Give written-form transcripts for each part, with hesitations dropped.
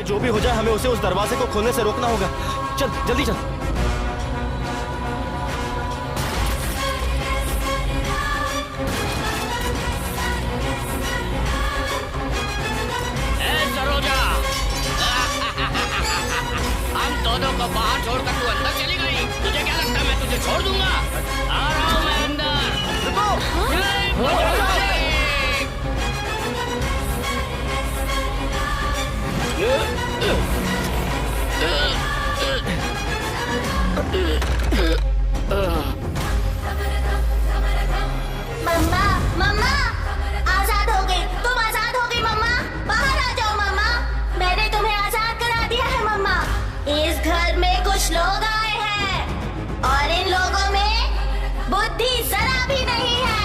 जो भी हो जाए हमें उसे उस दरवाजे को खोलने से रोकना होगा। चल जल्दी चल। सरोजा, हम दोनों को बाहर छोड़कर तू अंदर चली गई। तुझे क्या लगता है मैं तुझे छोड़ दूंगा? आ रहा हूँ मैं अंदर। मम्मा मम्मा आजाद हो गई, तुम आजाद हो गई मम्मा। बाहर आ जाओ मम्मा, मैंने तुम्हें आजाद करा दिया है मम्मा। इस घर में कुछ लोग आए हैं और इन लोगों में बुद्धि जरा भी नहीं है।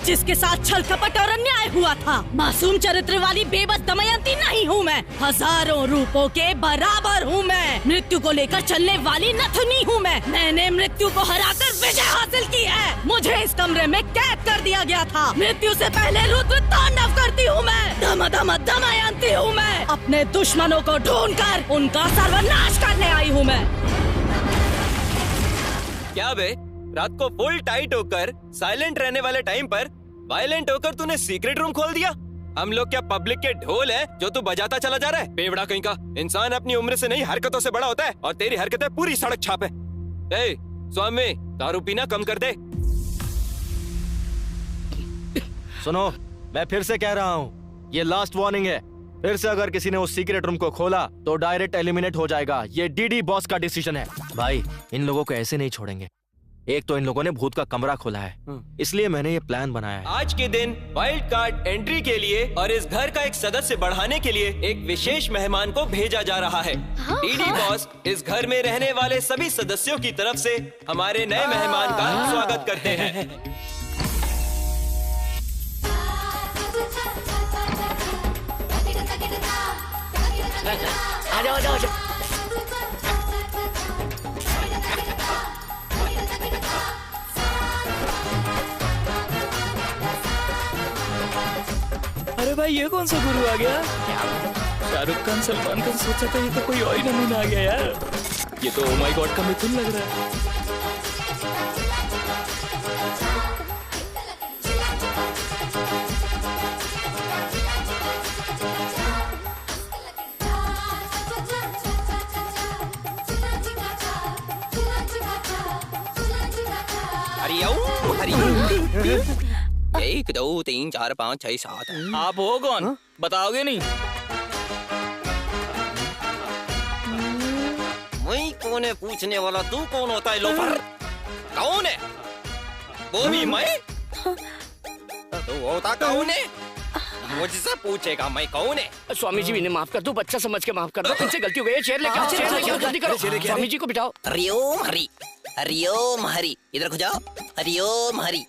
जिसके साथ छल कपट और अन्याय हुआ था, मासूम चरित्र वाली बेबस दमयंती नहीं हूँ मैं। हजारों रूपों के बराबर हूँ मैं। मृत्यु को लेकर चलने वाली नथुनी हूँ मैं। मैंने मृत्यु को हराकर विजय हासिल की है। मुझे इस कमरे में कैद कर दिया गया था। मृत्यु से पहले रुद्र तांडव करती हूँ मैं। दमयंती हूँ मैं। अपने दुश्मनों को ढूंढकर उनका सर्वनाश करने आई हूँ मैं। क्या बे, रात को फुल टाइट होकर साइलेंट रहने वाले टाइम पर वायलेंट होकर तूने सीक्रेट रूम खोल दिया? हम लोग क्या पब्लिक के ढोल है जो तू बजाता चला जा रहा है? बेवड़ा कहीं का। इंसान अपनी उम्र से नहीं हरकतों से बड़ा होता है और तेरी हरकतें पूरी सड़क छाप है। ए, स्वामी दारू पीना कम कर दे। सुनो, मैं फिर से कह रहा हूँ, ये लास्ट वार्निंग है। फिर से अगर किसी ने उस सीक्रेट रूम को खोला तो डायरेक्ट एलिमिनेट हो जाएगा। ये डीडी बॉस का डिसीजन है। भाई, इन लोगों को ऐसे नहीं छोड़ेंगे। एक तो इन लोगों ने भूत का कमरा खोला है, इसलिए मैंने ये प्लान बनाया है। आज के दिन वाइल्ड कार्ड एंट्री के लिए और इस घर का एक सदस्य बढ़ाने के लिए एक विशेष मेहमान को भेजा जा रहा है। डीडी बॉस इस घर में रहने वाले सभी सदस्यों की तरफ से हमारे नए मेहमान का स्वागत करते हैं। आ जाओ। अरे भाई, ये कौन सा गुरु आ गया? शाहरुख खान, सलमान खान, सोचा था ये तो कोई और ही नमूना आ गया यार। ये तो ओ माय गॉड का मिथुन लग रहा है। हरिओम। 1 2 3 4 5 6 7। आप हो कौन? बताओगे नहीं? मैं कौन है पूछने वाला? तू कौन होता है लोफर? कौन है वो भी मैं? तू होता कौन है? मुझसे पूछेगा मैं कौन है? स्वामी जी, इन्हें माफ कर दो, बच्चा समझ के माफ कर दो। इनसे गलती हो गई है। चेयर लेके आओ, जल्दी करो। स्वामी जी को बिठाओ। हरिओम हरि, हरिओम हरि। इधर जाओ। हरिओम हरि,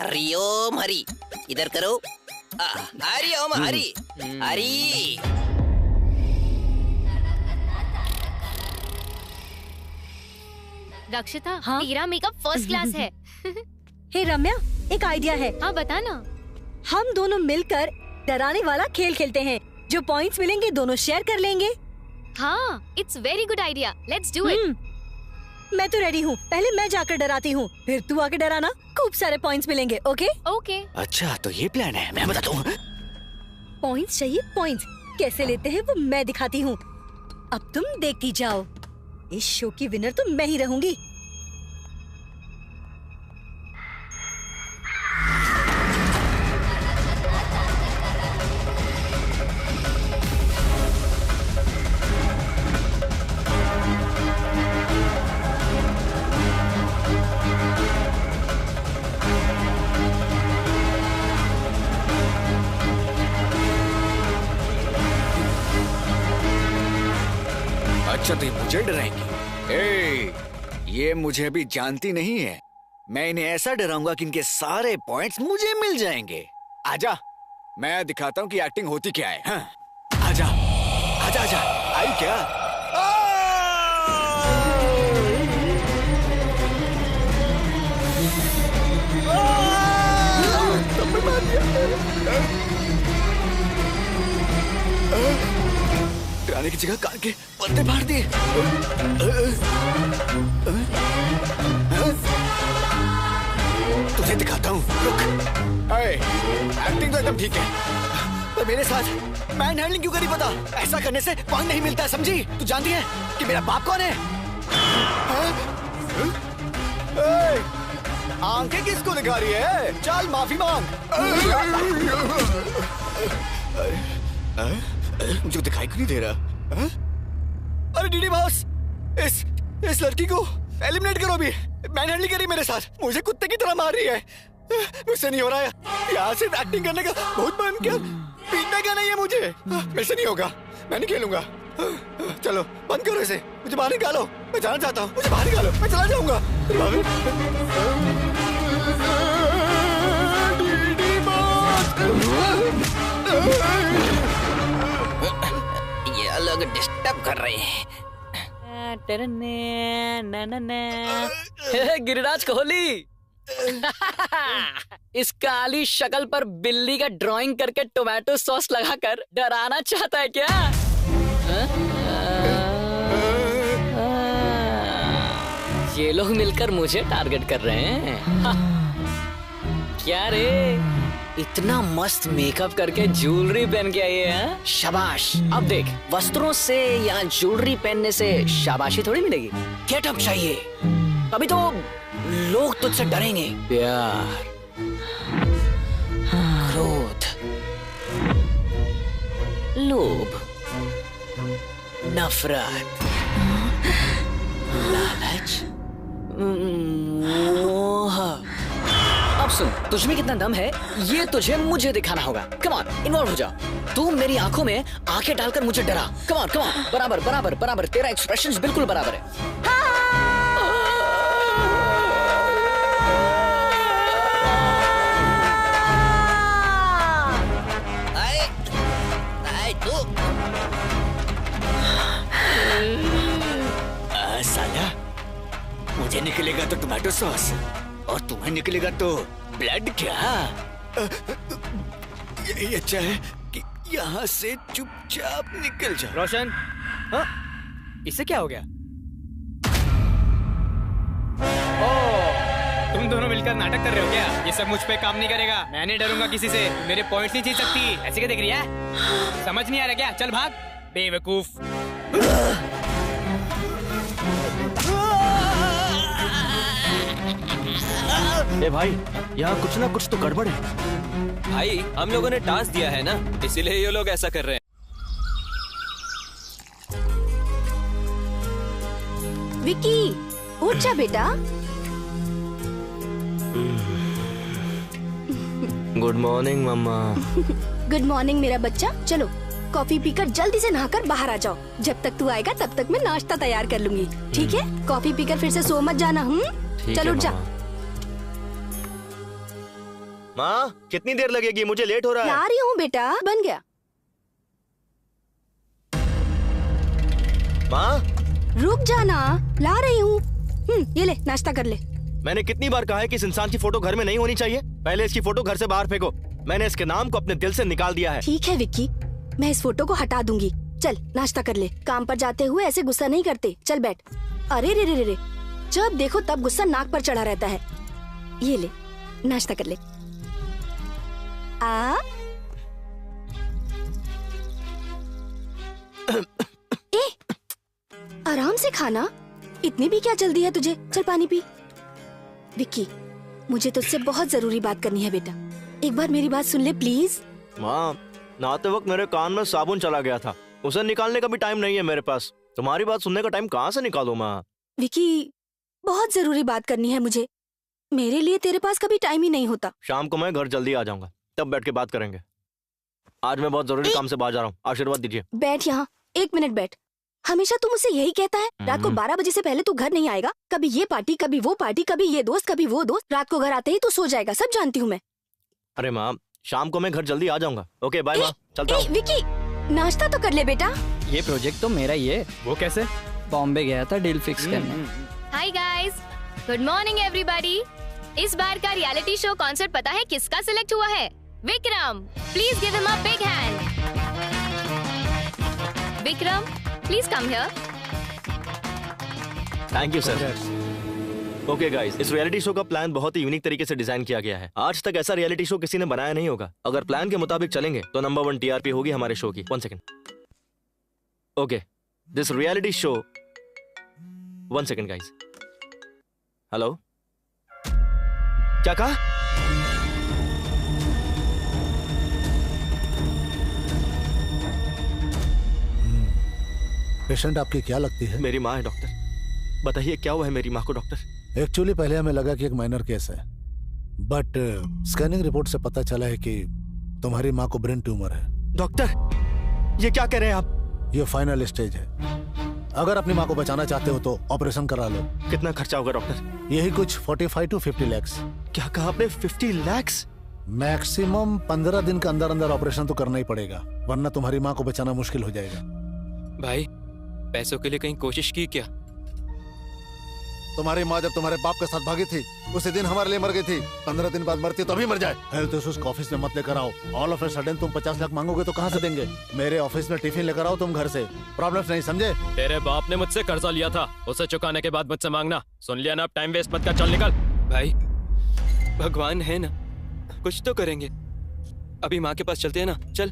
हरिओम हरि। इधर करो। हरिओम हरि, हरि। रक्षिता, तेरा मेकअप फर्स्ट क्लास है। हे रम्या, एक आइडिया है। हाँ बता ना। हम दोनों मिलकर डराने वाला खेल खेलते हैं। जो पॉइंट्स मिलेंगे दोनों शेयर कर लेंगे। हाँ, it's very good idea. Let's do it. मैं तो रेडी हूँ। पहले मैं जाकर डराती हूँ, फिर तू आके डराना। खूब सारे पॉइंट्स मिलेंगे। Okay okay. अच्छा, तो ये प्लान है। मैं बताता हूँ। पॉइंट्स चाहिए? पॉइंट्स कैसे लेते हैं वो मैं दिखाती हूँ। अब तुम देखती जाओ। इस शो की विनर तो मैं ही रहूंगी। अच्छा, तो ये मुझे डराएंगी? ये मुझे अभी जानती नहीं है। मैं इन्हें ऐसा डराऊंगा कि इनके सारे पॉइंट्स मुझे मिल जाएंगे। आजा, मैं दिखाता हूँ कि एक्टिंग होती क्या है। हाँ? आजा, आजा, आजा। आई क्या? मुस्कुराने की जगह कान के पत्ते फाड़ दिए। तुझे दिखाता हूँ, रुक। एक्टिंग तो एकदम ठीक है, पर मेरे साथ मैन हैंडलिंग क्यों करी पता? ऐसा करने से पॉइंट नहीं मिलता, समझी? तू जानती है कि मेरा बाप कौन है? आंखें किसको दिखा रही है? चल माफी मांग। मुझे दिखाई क्यों नहीं दे रहा? अरे डीडी बॉस, इस लड़की को एलिमिनेट करो अभी। मैन हैंडलिंग करी मेरे साथ, मुझे कुत्ते की तरह मार रही है। मुझसे नहीं हो रहा है, यहाँ से एक्टिंग करने का बहुत मन किया, पीटने का नहीं है मुझे। मेरे से नहीं होगा, मैं नहीं खेलूंगा। चलो बंद करो इसे, मुझे बाहर निकालो, मैं जाना चाहता हूँ, मुझे बाहर निकालो, मैं चला जाऊंगा। ये अलग डिस्टर्ब कर रहे हैं। गिरिराज कोहली इस काली शक्ल पर बिल्ली का ड्राइंग करके टोमेटो सॉस लगाकर डराना चाहता है क्या? ये लोग मिलकर मुझे टारगेट कर रहे हैं। क्या रे, इतना मस्त मेकअप करके ज्वेलरी पहन के आई है? शाबाश। अब देख, वस्त्रों से या ज्वेलरी पहनने से शाबाशी थोड़ी मिलेगी, गेटअप चाहिए, तभी तो लोग तुझसे डरेंगे। प्यार, क्रोध, लोभ, नफरत, लालच, मोह। अब सुन, तुझ में कितना दम है ये तुझे मुझे दिखाना होगा। कम ऑन, इन्वॉल्व हो जा। तू मेरी आंखों में आंखें डालकर मुझे डरा। कम ऑन, बराबर बराबर बराबर, तेरा एक्सप्रेशंस बिल्कुल बराबर है। साला, मुझे निकलेगा तो टोमेटो सॉस और तुम्हें निकलेगा तो ब्लड। क्या यही अच्छा है कि यहाँ से चुपचाप निकल जा। रोशन, हाँ? इससे क्या हो गया? ओह, तुम दोनों मिलकर नाटक कर रहे हो क्या? ये सब मुझ पे काम नहीं करेगा, मैं नहीं डरूंगा किसी से। मेरे पॉइंट्स नहीं जीत सकती, ऐसे क्या देख रही है? समझ नहीं आ रहा क्या? चल भाग बेवकूफ। ए भाई, यहाँ कुछ ना कुछ तो गड़बड़ है। भाई, हम लोगों ने टास्क दिया है ना, इसीलिए ये लोग ऐसा कर रहे हैं। विकी, उठ जा बेटा। गुड मॉर्निंग मम्मा। गुड मॉर्निंग मेरा बच्चा। चलो कॉफी पीकर जल्दी से नहाकर बाहर आ जाओ। जब तक तू आएगा तब तक मैं नाश्ता तैयार कर लूंगी, ठीक है? कॉफी पीकर फिर से सो मत जाना। चलो उठ जा। माँ, कितनी देर लगेगी? मुझे लेट हो रहा है। ला रही हूँ बेटा, बन गया। माँ, रुक जाना, ला रही हूँ। ये ले, नाश्ता कर ले। मैंने कितनी बार कहा है कि इस इंसान की फोटो घर में नहीं होनी चाहिए। पहले इसकी फोटो घर से बाहर फेंको। मैंने इसके नाम को अपने दिल से निकाल दिया है। ठीक है विक्की, मैं इस फोटो को हटा दूंगी। चल नाश्ता कर ले। काम पर जाते हुए ऐसे गुस्सा नहीं करते। चल बैठ। अरे रे रे रे, जब देखो तब गुस्सा नाक पर चढ़ा रहता है। ये ले, नाश्ता कर ले। आराम से खाना, इतनी भी क्या जल्दी है तुझे? चल पानी पी। विक्की, मुझे तुझसे बहुत जरूरी बात करनी है बेटा, एक बार मेरी बात सुन ले प्लीज। माँ, नहाते वक्त मेरे कान में साबुन चला गया था, उसे निकालने का भी टाइम नहीं है मेरे पास। तुम्हारी बात सुनने का टाइम कहाँ से निकालूं माँ? विक्की, बहुत जरूरी बात करनी है मुझे, मेरे लिए तेरे पास कभी टाइम ही नहीं होता। शाम को मैं घर जल्दी आ जाऊंगा, तब बैठ के बात करेंगे। आज मैं बहुत जरूरी काम से बाहर जा रहा हूँ, आशीर्वाद दीजिए। बैठ यहाँ, 1 मिनट बैठ। हमेशा तू मुझसे यही कहता है, रात को 12 बजे से पहले तू घर नहीं आएगा। कभी ये पार्टी, कभी वो पार्टी, कभी ये दोस्त, कभी वो दोस्त। रात को घर आते ही तू सो जाएगा, सब जानती हूँ मैं। अरे माँ, शाम को मैं घर जल्दी आ जाऊंगा। ओके बाय माँ, चलता हूँ। विक्की, नाश्ता तो कर ले बेटा। ये प्रोजेक्ट तो मेरा ही है। वो कैसे? बॉम्बे गया था डील फिक्स करने। Hi guys, good morning everybody. इस बार का रियलिटी शो कॉन्सेप्ट पता है किसका सिलेक्ट हुआ है? Vikram. Please give him a big hand. Vikram, please come here. Thank you sir. Okay guys, इस रियलिटी शो का प्लान बहुत ही यूनिक तरीके से डिजाइन किया गया है। आज तक ऐसा रियलिटी शो किसी ने बनाया नहीं होगा। अगर प्लान के मुताबिक चलेंगे तो नंबर 1 टीआरपी होगी हमारे शो की। 1 second. Okay, this reality show 1 second guys. Hello, क्या कहा? पेशेंट आपकी क्या लगती है? मेरी माँ है डॉक्टर। बताइए क्या हुआ है मेरी माँ को डॉक्टर? एक्चुअली पहले हमें लगा कि एक माइनर केस है, बट स्कैनिंग रिपोर्ट से पता चला है कि तुम्हारी माँ को ब्रेन ट्यूमर है। डॉक्टर, ये क्या कह रहे हैं आप? ये फाइनल स्टेज है। अगर अपनी माँ को बचाना चाहते हो तो ऑपरेशन करा लो। कितना खर्चा होगा डॉक्टर? यही कुछ 45 to 50 lakhs। क्या कहा आपने? 50 lakhs? मैक्सिमम 15 दिन के अंदर अंदर ऑपरेशन तो करना ही पड़ेगा, वरना तुम्हारी माँ को बचाना मुश्किल हो जाएगा। भाई, पैसों के लिए कहीं कोशिश की क्या? तुम्हारी माँ जब तुम्हारे बाप के साथ भागी थी उसी दिन हमारे लिए मर गई थी। 15 दिन बाद मरती तो अभी मर जाए। हेल्थ इश्यूज ऑफिस में मत लेकर आओ। ऑल ऑफ ए सडन तुम 50 लाख मांगोगे तो कहाँ से देंगे? मेरे ऑफिस में टिफिन लेकर आओ तुम घर से। प्रॉब्लम्स नहीं समझे? तेरे बाप ने मुझसे कर्जा लिया था, उसे चुकाने के बाद मुझसे मांगना। सुन लिया ना? अब टाइम वेस्ट मत कर, चल निकल। भाई, भगवान है ना, कुछ तो करेंगे। अभी माँ के पास चलते हैं ना, चल।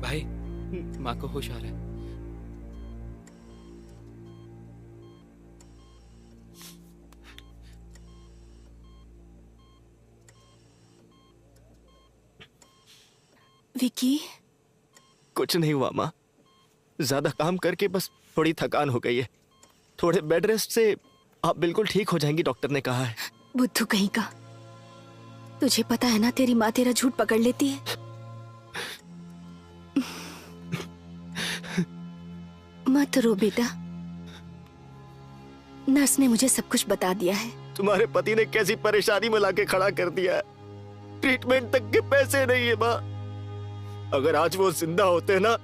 भाई, माँ को होश आ रहा है। विकी, कुछ नहीं हुआ माँ, ज्यादा काम करके बस थोड़ी थकान हो गई है। थोड़े बेड रेस्ट से आप बिल्कुल ठीक हो जाएंगी, डॉक्टर ने कहा है। बुद्धू कहीं का, तुझे पता है ना तेरी माँ तेरा झूठ पकड़ लेती है। मत रो बेटा, नर्स ने मुझे सब कुछ बता दिया है। तुम्हारे पति ने कैसी परेशानी में लाके खड़ा कर दिया है। ट्रीटमेंट तक के पैसे नहीं है माँ। अगर आज वो जिंदा होते ना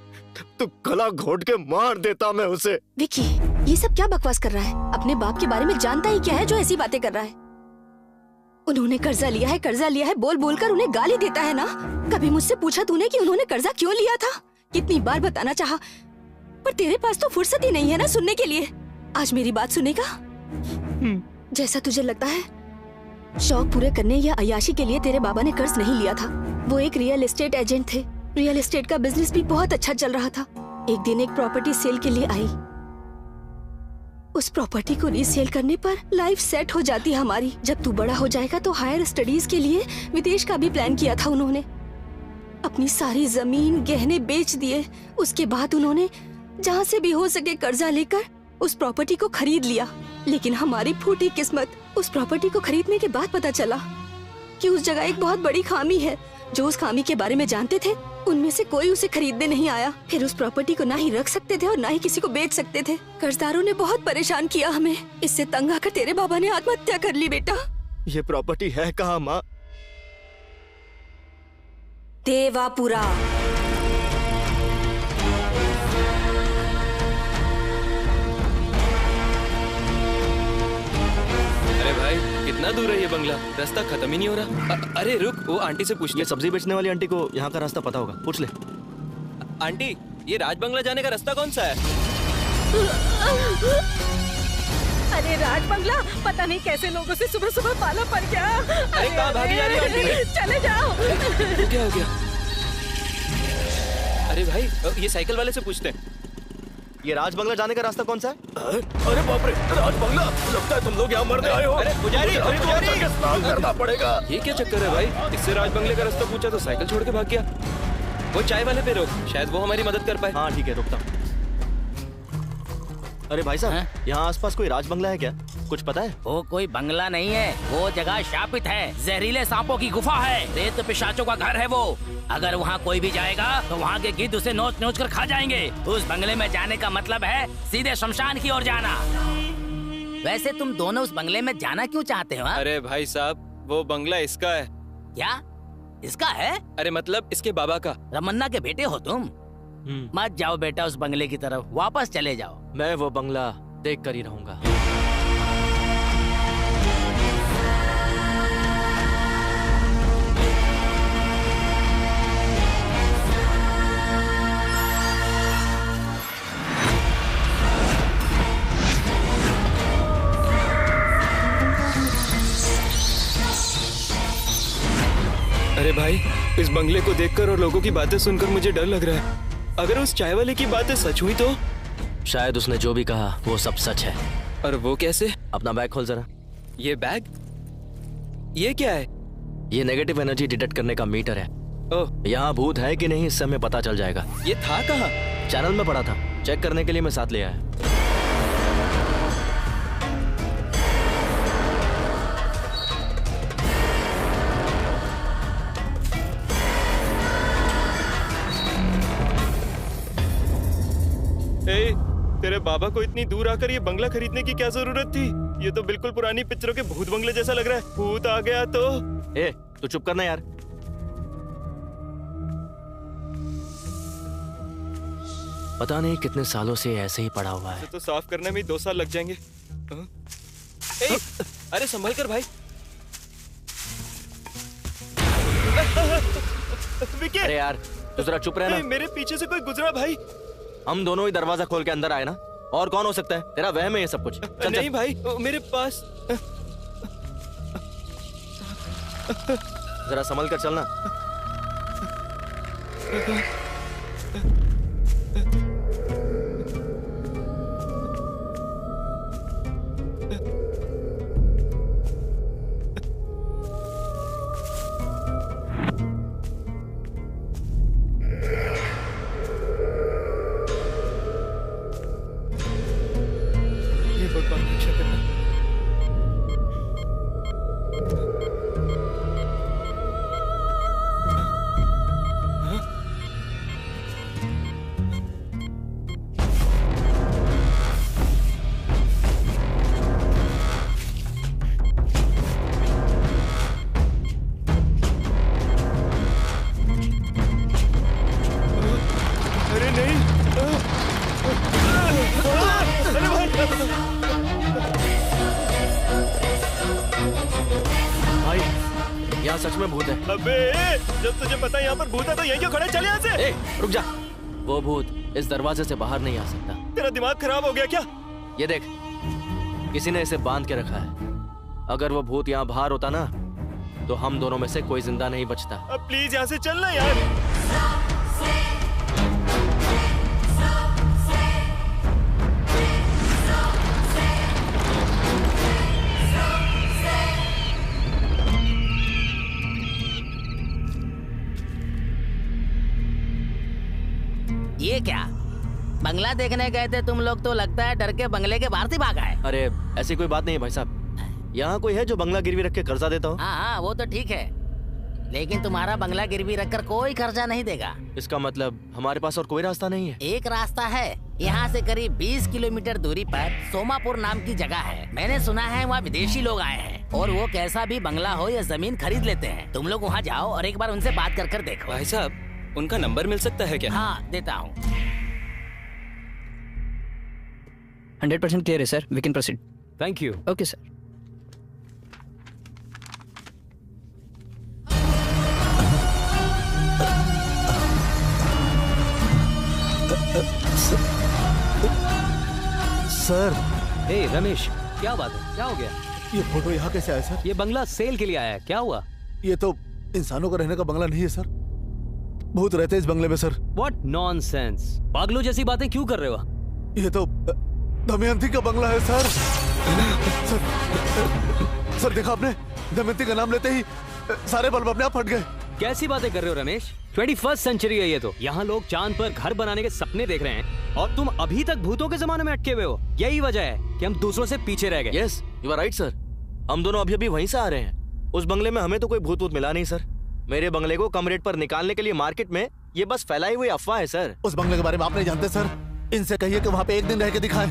तो गला घोट के मार देता मैं उसे। विकी, ये सब क्या बकवास कर रहा है? अपने बाप के बारे में जानता ही क्या है जो ऐसी बातें कर रहा है? उन्होंने कर्जा लिया है बोल बोल कर उन्हें गाली देता है ना। कभी मुझसे पूछा तूने कि उन्होंने कर्जा क्यों लिया था? कितनी बार बताना चाहा, पर तेरे पास तो फुर्सत ही नहीं है ना सुनने के लिए। आज मेरी बात सुनेगा? जैसा तुझे लगता है, शौक पूरे करने या अय्याशी के लिए तेरे बाबा ने कर्ज नहीं लिया था। वो एक रियल एस्टेट एजेंट थे। रियल एस्टेट का बिजनेस भी बहुत अच्छा चल रहा था। एक दिन एक प्रॉपर्टी सेल के लिए आई। उस प्रॉपर्टी को रीसेल करने पर लाइफ सेट हो जाती हमारी। जब तू बड़ा हो जाएगा तो हायर स्टडीज के लिए विदेश का भी प्लान किया था उन्होंने। अपनी सारी जमीन गहने बेच दिए। उसके बाद उन्होंने जहाँ से भी हो सके कर्जा लेकर उस प्रॉपर्टी को खरीद लिया। लेकिन हमारी फूटी किस्मत, उस प्रॉपर्टी को खरीदने के बाद पता चला कि उस जगह एक बहुत बड़ी खामी है। जो उस खामी के बारे में जानते थे उनमें से कोई उसे खरीदने नहीं आया। फिर उस प्रॉपर्टी को ना ही रख सकते थे और ना ही किसी को बेच सकते थे। कर्जदारों ने बहुत परेशान किया हमें। इससे तंग आकर तेरे बाबा ने आत्महत्या कर ली। बेटा, ये प्रॉपर्टी है कहाँ माँ? देवापुरा। अरे भाई, कितना दूर है ये बंगला? रास्ता खत्म ही नहीं हो रहा। अरे रुक, वो आंटी से पूछ ले। ये सब्जी बेचने वाली आंटी को यहाँ का रास्ता पता होगा, पूछ ले। आंटी, ये राज बंगला जाने का रास्ता कौन सा है? अरे राज बंगला, पता नहीं कैसे लोगों से सुबह सुबह पाला पड़ गया। अरे कहाँ भागी जा रही है आंटी? चले जाओ। क्या हो गया? अरे भाई, ये साइकिल वाले से पूछते हैं। ये राज बंगला जाने का रास्ता कौन सा है? अरे बाप रे, राज बंगला! लगता है तुम लोग यहाँ मरने आए हो। अरे पुजारी, स्नान करना पड़ेगा। ये क्या चक्कर है भाई? इससे राज बंगले का रास्ता पूछा तो साइकिल छोड़ के भाग गया। वो चाय वाले पे रोक, शायद वो हमारी मदद कर पाए। हाँ ठीक है, रुकता हूँ। अरे भाई साहब, यहाँ आसपास कोई राज बंगला है क्या? कुछ पता है? वो कोई बंगला नहीं है, वो जगह शापित है। जहरीले सांपों की गुफा है, रेत पिशाचों का घर है वो। अगर वहाँ कोई भी जाएगा तो वहाँ के गिद्ध उसे नोच नोच कर खा जाएंगे। उस बंगले में जाने का मतलब है सीधे शमशान की ओर जाना। वैसे तुम दोनों उस बंगले में जाना क्यों चाहते हो? अरे भाई साहब, वो बंगला इसका है। क्या इसका है? अरे मतलब इसके बाबा का। रमन्ना के बेटे हो तुम? मत जाओ बेटा उस बंगले की तरफ, वापस चले जाओ। मैं वो बंगला देख कर ही रहूंगा। अरे भाई, इस बंगले को देखकर और लोगों की बातें सुनकर मुझे डर लग रहा है। अगर उस चाय वाले की बातें सच हुई तो? शायद उसने जो भी कहा वो सब सच है। और वो कैसे? अपना बैग खोल जरा। ये बैग? ये क्या है? ये नेगेटिव एनर्जी डिटेक्ट करने का मीटर है। यहाँ भूत है कि नहीं इससे हमें पता चल जाएगा। ये था कहाँ? चैनल में पड़ा था, चेक करने के लिए मैं साथ ले आया। तेरे बाबा को इतनी दूर आकर ये बंगला खरीदने की क्या जरूरत थी? ये तो बिल्कुल पुरानी पिक्चरों के भूत बंगले जैसा लग रहा है। भूत आ गया तो? तू चुप करना यार। पता नहीं कितने सालों से ऐसे ही पड़ा हुआ है। तो साफ करने में 2 साल लग जाएंगे। अरे संभल कर भाई। अरे यार तू जरा चुप रहना। मेरे पीछे से कोई गुजरा भाई। हम दोनों ही दरवाजा खोल के अंदर आए ना, और कौन हो सकता है? तेरा वहम है ये सब कुछ। चल, नहीं भाई, मेरे पास। जरा संभल कर चलना। सच में भूत है। अबे जब तुझे पता है यहाँ पर भूत है तो यहीं क्यों खड़े? चल यहाँ से। रुक जा। वो भूत इस दरवाजे से बाहर नहीं आ सकता। तेरा दिमाग खराब हो गया क्या? ये देख, किसी ने इसे बांध के रखा है। अगर वो भूत यहाँ बाहर होता ना तो हम दोनों में से कोई जिंदा नहीं बचता। अब प्लीज यहाँ से चलना यार। ये क्या बंगला देखने गए थे तुम लोग? तो लगता है डर के बंगले के बाहर से भागा है। अरे ऐसी कोई बात नहीं है भाई साहब। यहाँ कोई है जो बंगला गिरवी रख के कर्जा देता हो? हाँ वो तो ठीक है, लेकिन तुम्हारा बंगला गिरवी रखकर कोई कर्जा नहीं देगा। इसका मतलब हमारे पास और कोई रास्ता नहीं है? एक रास्ता है। यहाँ से करीब 20 किलोमीटर दूरी पर सोमापुर नाम की जगह है। मैंने सुना है वहाँ विदेशी लोग आए हैं और वो कैसा भी बंगला हो या जमीन खरीद लेते हैं। तुम लोग वहाँ जाओ और एक बार उनसे बात कर देखो। भाई साहब उनका नंबर मिल सकता है क्या? हाँ देता हूँ। 100% क्लियर है sir, we can proceed. Thank you. Okay sir. Sir. Hey Ramesh, क्या बात है? क्या हो गया? ये फोटो यहाँ कैसे आया सर? ये बंगला सेल के लिए आया है। क्या हुआ? ये तो इंसानों का रहने का बंगला नहीं है सर। भूत रहते इस बंगले में सर। What nonsense! पागलों जैसी बातें क्यों कर रहे हो? ये तो दमयंती का बंगला है सर। सर देखा आपने? दमयंती का नाम लेते ही सारे बल्ब अपने आप फट गए। कैसी बातें कर रहे हो रमेश? 21st सेंचुरी है ये तो। यहाँ लोग चांद पर घर बनाने के सपने देख रहे हैं और तुम अभी तक भूतों के जमाने में अटके हुए हो। यही वजह है कि हम दूसरों से पीछे रह गए। Yes you are right sir. हम दोनों अभी वहीं से आ रहे हैं। उस बंगले में हमें तो कोई भूत मिला नहीं सर। मेरे बंगले को कम रेट पर निकालने के लिए मार्केट में ये बस फैलाई हुई अफवाह है सर। उस बंगले के बारे में आप नहीं जानते सर। इनसे कहिए कि वहाँ पे एक दिन रह के दिखाएं।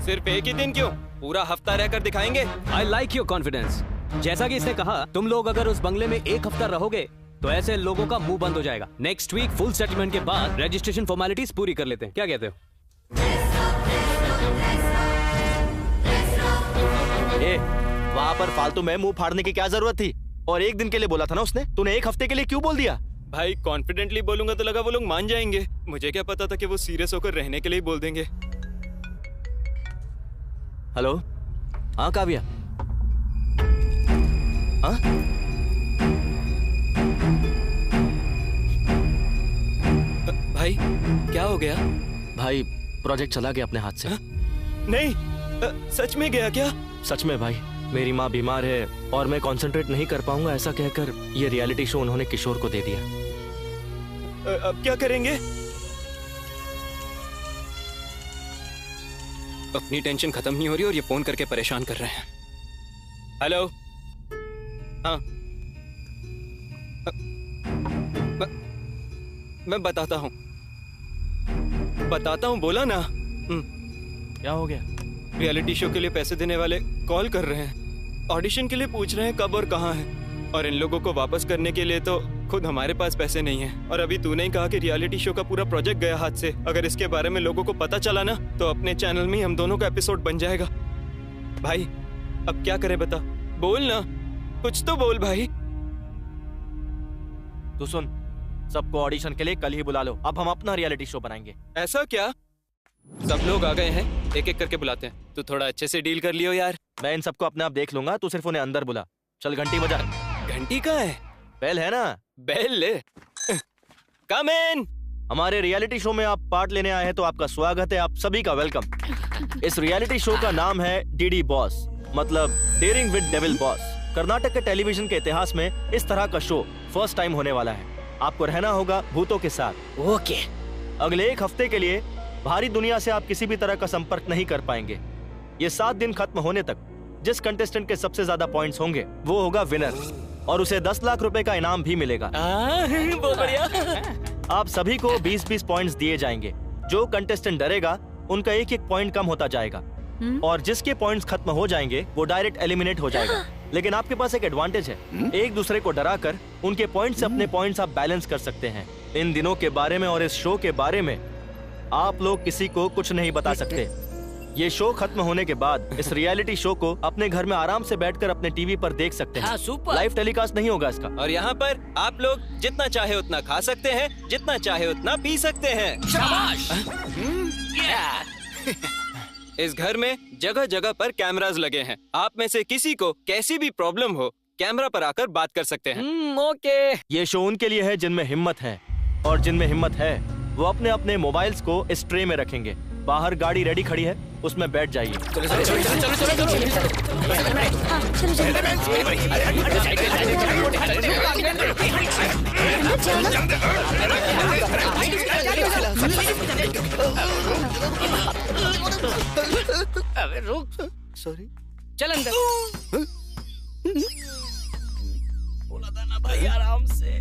सिर्फ एक ही दिन क्यों? पूरा हफ्ता रहकर दिखाएंगे। I like your confidence। जैसा कि इसने कहा, तुम लोग अगर उस बंगले में एक हफ्ता रहोगे तो ऐसे लोगों का मुंह बंद हो जाएगा। नेक्स्ट वीक फुल सेटलमेंट के बाद रजिस्ट्रेशन फॉर्मेलिटीज पूरी कर लेते हैं। क्या कहते हो? वहाँ पर फालतू में मुंह फाड़ने की क्या जरूरत थी? और एक दिन के लिए बोला था ना उसने। तूने एक हफ्ते के लिए क्यों बोल दिया? भाई कॉन्फिडेंटली बोलूंगा तो लगा वो लोग मान जाएंगे। मुझे क्या पता था कि वो सीरियस होकर रहने के लिए बोल देंगे। हेलो, हाँ काव्या। हाँ भाई क्या हो गया? भाई प्रोजेक्ट चला गया अपने हाथ से। नहीं, सच में गया क्या? सच में भाई, मेरी माँ बीमार है और मैं कंसंट्रेट नहीं कर पाऊंगा ऐसा कहकर ये रियलिटी शो उन्होंने किशोर को दे दिया। अब क्या करेंगे? अपनी टेंशन खत्म नहीं हो रही और ये फोन करके परेशान कर रहे हैं। हेलो, हाँ, मैं बताता हूँ बोला ना। क्या हो गया? रियलिटी शो के लिए पैसे देने वाले कॉल कर रहे हैं, ऑडिशन के लिए पूछ रहे हैं कब और कहाँ है, और इन लोगों को वापस करने के लिए तो खुद हमारे पास पैसे नहीं है। और अभी तूने ही कहा कि रियलिटी शो का पूरा प्रोजेक्ट गया हाथ से। अगर इसके बारे में लोगों को पता चला ना तो अपने चैनल में ही हम दोनों का एपिसोड बन जाएगा। भाई अब क्या करें बता, बोल ना, कुछ तो बोल भाई। तू सुन, सबको ऑडिशन के लिए कल ही बुला लो, अब हम अपना रियलिटी शो बनाएंगे। ऐसा क्या? सब लोग आ गए हैं, एक एक करके बुलाते हैं। तू थोड़ा अच्छे से डील कर लियो यार। मैं इन सबको अपने आप देख लूंगा, तू सिर्फ उन्हें अंदर बुला। चल घंटी बजा। घंटी कहाँ है? बेल है ना? बेल ले। कम इन। हमारे रियलिटी शो में आप पार्ट लेने आए हैं तो आपका स्वागत है, आप सभी का वेलकम। इस रियलिटी शो का नाम है डीडी बॉस, मतलब daring with devil boss. Karnataka के टेलीविजन के इतिहास में इस तरह का शो फर्स्ट टाइम होने वाला है। आपको रहना होगा भूतों के साथ। ओके। अगले एक हफ्ते के लिए बाहरी दुनिया से आप किसी भी तरह का संपर्क नहीं कर पाएंगे। ये 7 दिन खत्म होने तक जिस कंटेस्टेंट के सबसे ज्यादा पॉइंट्स होंगे वो होगा विनर, और उसे 10 लाख रुपए का इनाम भी मिलेगा। बहुत बढ़िया। आप सभी को 20-20 पॉइंट्स दिए जाएंगे। जो कंटेस्टेंट डरेगा उनका एक पॉइंट कम होता जाएगा, और जिसके पॉइंट्स खत्म हो जाएंगे वो डायरेक्ट एलिमिनेट हो जाएगा। लेकिन आपके पास एक एडवांटेज है, एक दूसरे को डराकर उनके पॉइंट से अपने पॉइंट्स आप बैलेंस कर सकते हैं। इन दिनों के बारे में और इस शो के बारे में आप लोग किसी को कुछ नहीं बता सकते। ये शो खत्म होने के बाद इस रियलिटी शो को अपने घर में आराम से बैठकर अपने टीवी पर देख सकते हैं। लाइव टेलीकास्ट नहीं होगा इसका। और यहाँ पर आप लोग जितना चाहे उतना खा सकते हैं, जितना चाहे उतना पी सकते हैं। शाबाश। इस घर में जगह जगह पर कैमरास लगे हैं। आप में से किसी को कैसी भी प्रॉब्लम हो, कैमरा पर आकर बात कर सकते हैं। ओके। ये शो उनके लिए है जिनमें हिम्मत है, और जिनमें हिम्मत है वो अपने अपने मोबाइल्स को इस ट्रे में रखेंगे। बाहर गाड़ी रेडी खड़ी है, उसमें बैठ जाइए। अबे रुक। सॉरी। चल अंदर। बोला था ना भाई आराम से।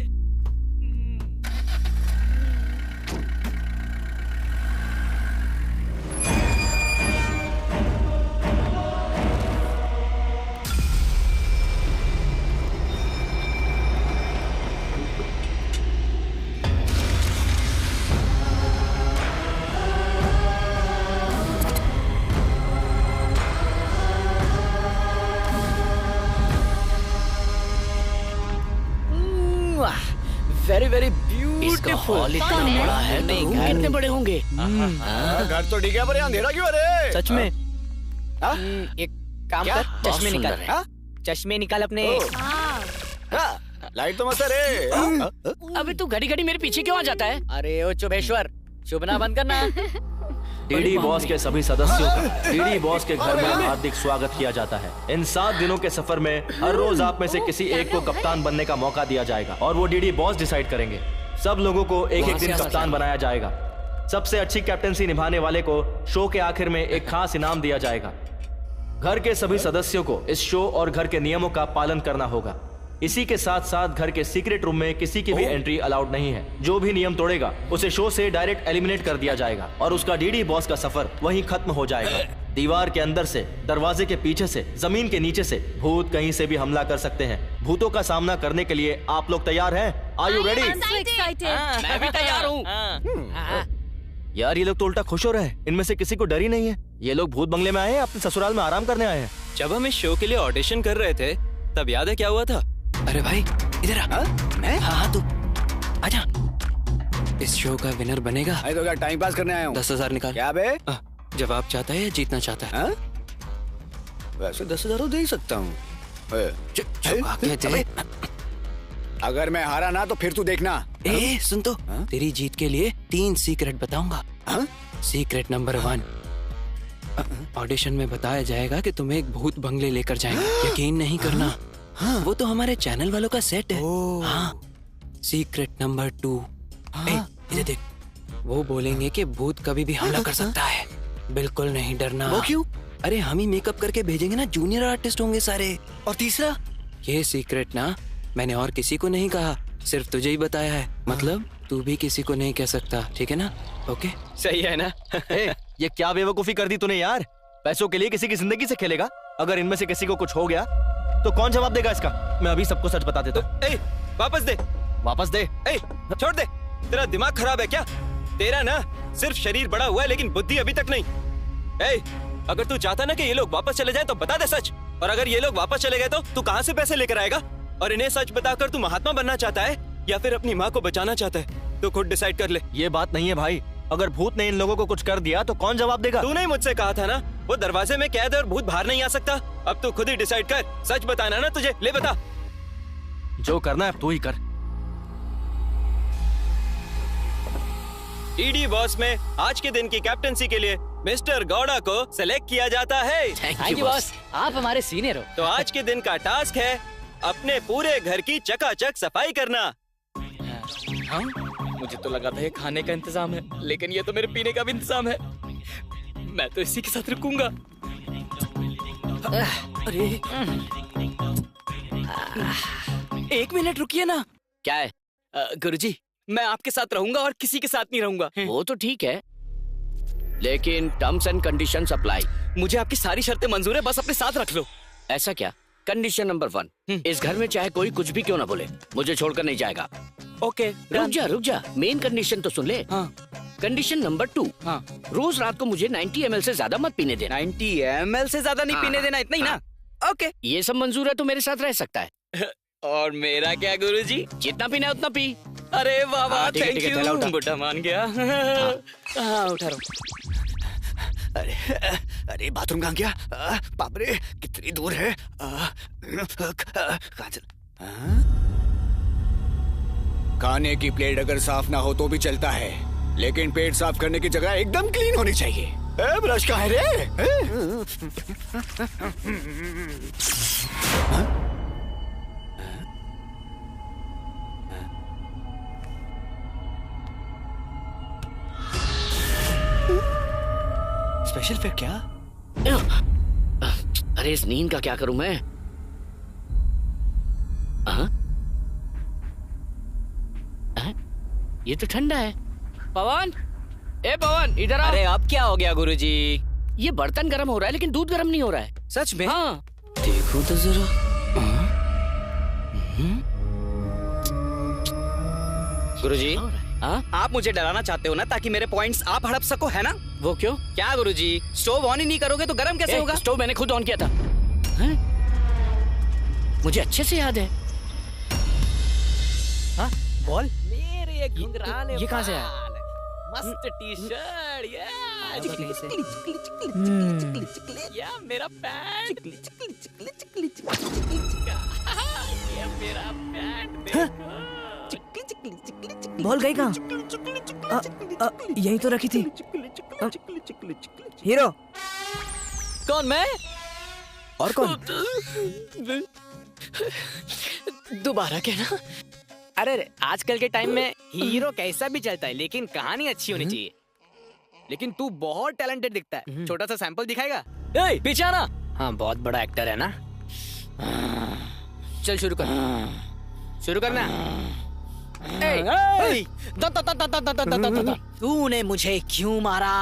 Very very beautiful. बड़ा है नहीं, कितने बड़े होंगे? घर तो ठीक है पर अंधेरा क्यों? अरे सच में? एक काम कर, चश्मे निकाल। चश्मे निकाल अपने। लाइट तो मस्त है रे। अबे तू घड़ी घड़ी मेरे पीछे क्यों आ जाता है? अरे ओ चुभेश्वर, चुभना बंद करना। डीडी बॉस के सभी सदस्यों का डीडी बॉस के घर में हार्दिक स्वागत किया जाता है। इन 7 दिनों के सफर में हर रोज आप में से किसी एक को कप्तान बनने का मौका दिया जाएगा, और वो डीडी बॉस डिसाइड करेंगे। सब लोगों को एक एक दिन कप्तान बनाया जाएगा। सबसे अच्छी कैप्टनसी निभाने वाले को शो के आखिर में एक खास इनाम दिया जाएगा। घर के सभी सदस्यों को इस शो और घर के नियमों का पालन करना होगा। इसी के साथ साथ घर के सीक्रेट रूम में किसी की भी एंट्री अलाउड नहीं है। जो भी नियम तोड़ेगा उसे शो से डायरेक्ट एलिमिनेट कर दिया जाएगा, और उसका डीडी बॉस का सफर वहीं खत्म हो जाएगा। दीवार के अंदर से, दरवाजे के पीछे से, जमीन के नीचे से भूत कहीं से भी हमला कर सकते हैं। भूतों का सामना करने के लिए आप लोग तैयार हैं? Are you ready? मैं भी तैयार हूँ। यार ये लोग तो उल्टा खुश हो रहे हैं, इनमें से किसी को डर ही नहीं है। ये लोग भूत बंगले में आए हैं, अपने ससुराल में आराम करने आए हैं। जब हम इस शो के लिए ऑडिशन कर रहे थे तब याद है क्या हुआ था? अरे भाई इधर आ। मैं? हाँ तू आजा। इस शो का विनर बनेगा। अरे तो क्या टाइम पास करने आया हूँ? 10,000 निकाल। क्या बे? जवाब चाहता है या जीतना चाहता है? वैसे 10,000 दे ही सकता हूँ। दे। अगर मैं हारा ना तो फिर तू देखना। सुन तो, तेरी जीत के लिए 3 सीक्रेट बताऊंगा। सीक्रेट नंबर 1, ऑडिशन में बताया जाएगा कि तुम्हें एक भूत बंगले लेकर जाएंगे। यकीन नहीं करना, वो तो हमारे चैनल वालों का सेट है। हाँ। सीक्रेट नंबर 2, इधर देख, वो बोलेंगे कि भूत कभी भी हमला कर सकता है, बिल्कुल नहीं डरना। वो क्यों? अरे हम ही मेकअप करके भेजेंगे ना, जूनियर आर्टिस्ट होंगे सारे। और तीसरा, ये सीक्रेट ना मैंने और किसी को नहीं कहा, सिर्फ तुझे ही बताया है। मतलब तू भी किसी को नहीं कह सकता, ठीक है ना? ओके, सही है ना? ये क्या बेवकूफी कर दी तूने यार? पैसों के लिए किसी की जिंदगी से खेलेगा? अगर इनमें से किसी को कुछ हो गया तो कौन जवाब देगा इसका? मैं अभी सबको सच बता देता हूँ। वापस दे, वापस दे। छोड़ दे, तेरा दिमाग खराब है क्या? तेरा ना सिर्फ शरीर बड़ा हुआ है लेकिन बुद्धि अभी तक नहीं। अगर तू चाहता ना कि ये लोग वापस चले जाएं तो बता दे सच। और अगर ये लोग वापस चले गए तो तू कहाँ से पैसे लेकर आएगा? और इन्हें सच बताकर तू महात्मा बनना चाहता है या फिर अपनी माँ को बचाना चाहता है? तो खुद डिसाइड कर ले। ये बात नहीं है भाई, अगर भूत ने इन लोगों को कुछ कर दिया तो कौन जवाब देगा? तूने मुझसे कहा था ना, वो दरवाजे में कैद है और भूत बाहर नहीं आ सकता। अब तू खुद ही डिसाइड कर, सच बताना ना तुझे। ले बता। जो करना है तू ही कर। टीडी बॉस में आज के दिन की कैप्टनसी के लिए मिस्टर गौड़ा को सिलेक्ट किया जाता है। थैंक यू बॉस, आप हमारे सीनियर हो। तो आज के दिन का टास्क है अपने पूरे घर की चकाचक सफाई करना। हाँ? मुझे तो लगा था ये खाने का इंतजाम है, लेकिन ये तो मेरे पीने का भी इंतजाम है। मैं तो इसी के साथ रुकूंगा। अरे 1 मिनट रुकिए ना। क्या है? गुरुजी, मैं आपके साथ रहूंगा और किसी के साथ नहीं रहूंगा। वो तो ठीक है, लेकिन टर्म्स एंड कंडीशंस अप्लाई। मुझे आपकी सारी शर्तें मंजूर है, बस अपने साथ रख लो। ऐसा क्या? कंडीशन नंबर 1, इस घर में चाहे कोई कुछ भी क्यों ना बोले, मुझे छोड़कर नहीं जाएगा। ओके, रुक जा, मेन कंडीशन तो सुन ले। हाँ। कंडीशन नंबर 2, हाँ। रोज रात को मुझे 90 ml से ज्यादा मत पीने देना। 90 ml से ज्यादा नहीं पीने देना, इतना ही ना? ओके, ये सब मंजूर है तो मेरे साथ रह सकता है। और मेरा क्या गुरुजी? जितना पीना है उतना पी। अरे वाह वाह, ठीक है, थैंक ठीक है, चला उठा। यू। बुड्ढा मान गया। हाँ, उठा रहा हूँ। अरे बाथरूम कहाँ गया? बाप रे, कितनी दूर है? कहाँ चल? खाने की प्लेट अगर साफ ना हो तो भी चलता है, लेकिन पेट साफ करने की जगह एकदम क्लीन होनी चाहिए। ब्रश कहाँ है रे? स्पेशल फिर क्या? अरे इस नींद का क्या करूं मैं? ये तो ठंडा है। पवन, ए पवन, इधर आ। अरे अब क्या हो गया गुरुजी? ये बर्तन गर्म हो रहा है लेकिन दूध गर्म नहीं हो रहा है। सच में? हाँ। देखो तो जरा। गुरुजी, हाँ? आप मुझे डराना चाहते हो ना, ताकि मेरे पॉइंट्स आप हड़प सको, है ना? वो क्यों? क्या गुरुजी, स्टोव ऑन ही नहीं करोगे तो गर्म कैसे होगा? स्टोव मैंने खुद ऑन किया था। मुझे अच्छे से याद है। हाँ? बॉल? मेरे घुंघराले ये कहाँ से आया? मस्त टी शर्ट, या मेरा पैंट, ये मेरा पैंट देखो। बॉल गई कहाँ? यही तो रखी थी। हीरो कौन? मैं? और कौन? दोबारा कहना। अरे आजकल के टाइम में हीरो कैसा भी चलता है, लेकिन कहानी अच्छी होनी चाहिए। लेकिन तू बहुत टैलेंटेड दिखता है। छोटा सा सैंपल दिखाएगा? पीछे आना। हाँ, बहुत बड़ा एक्टर है ना। चल शुरू कर। शुरू करना। तूने मुझे क्यों मारा?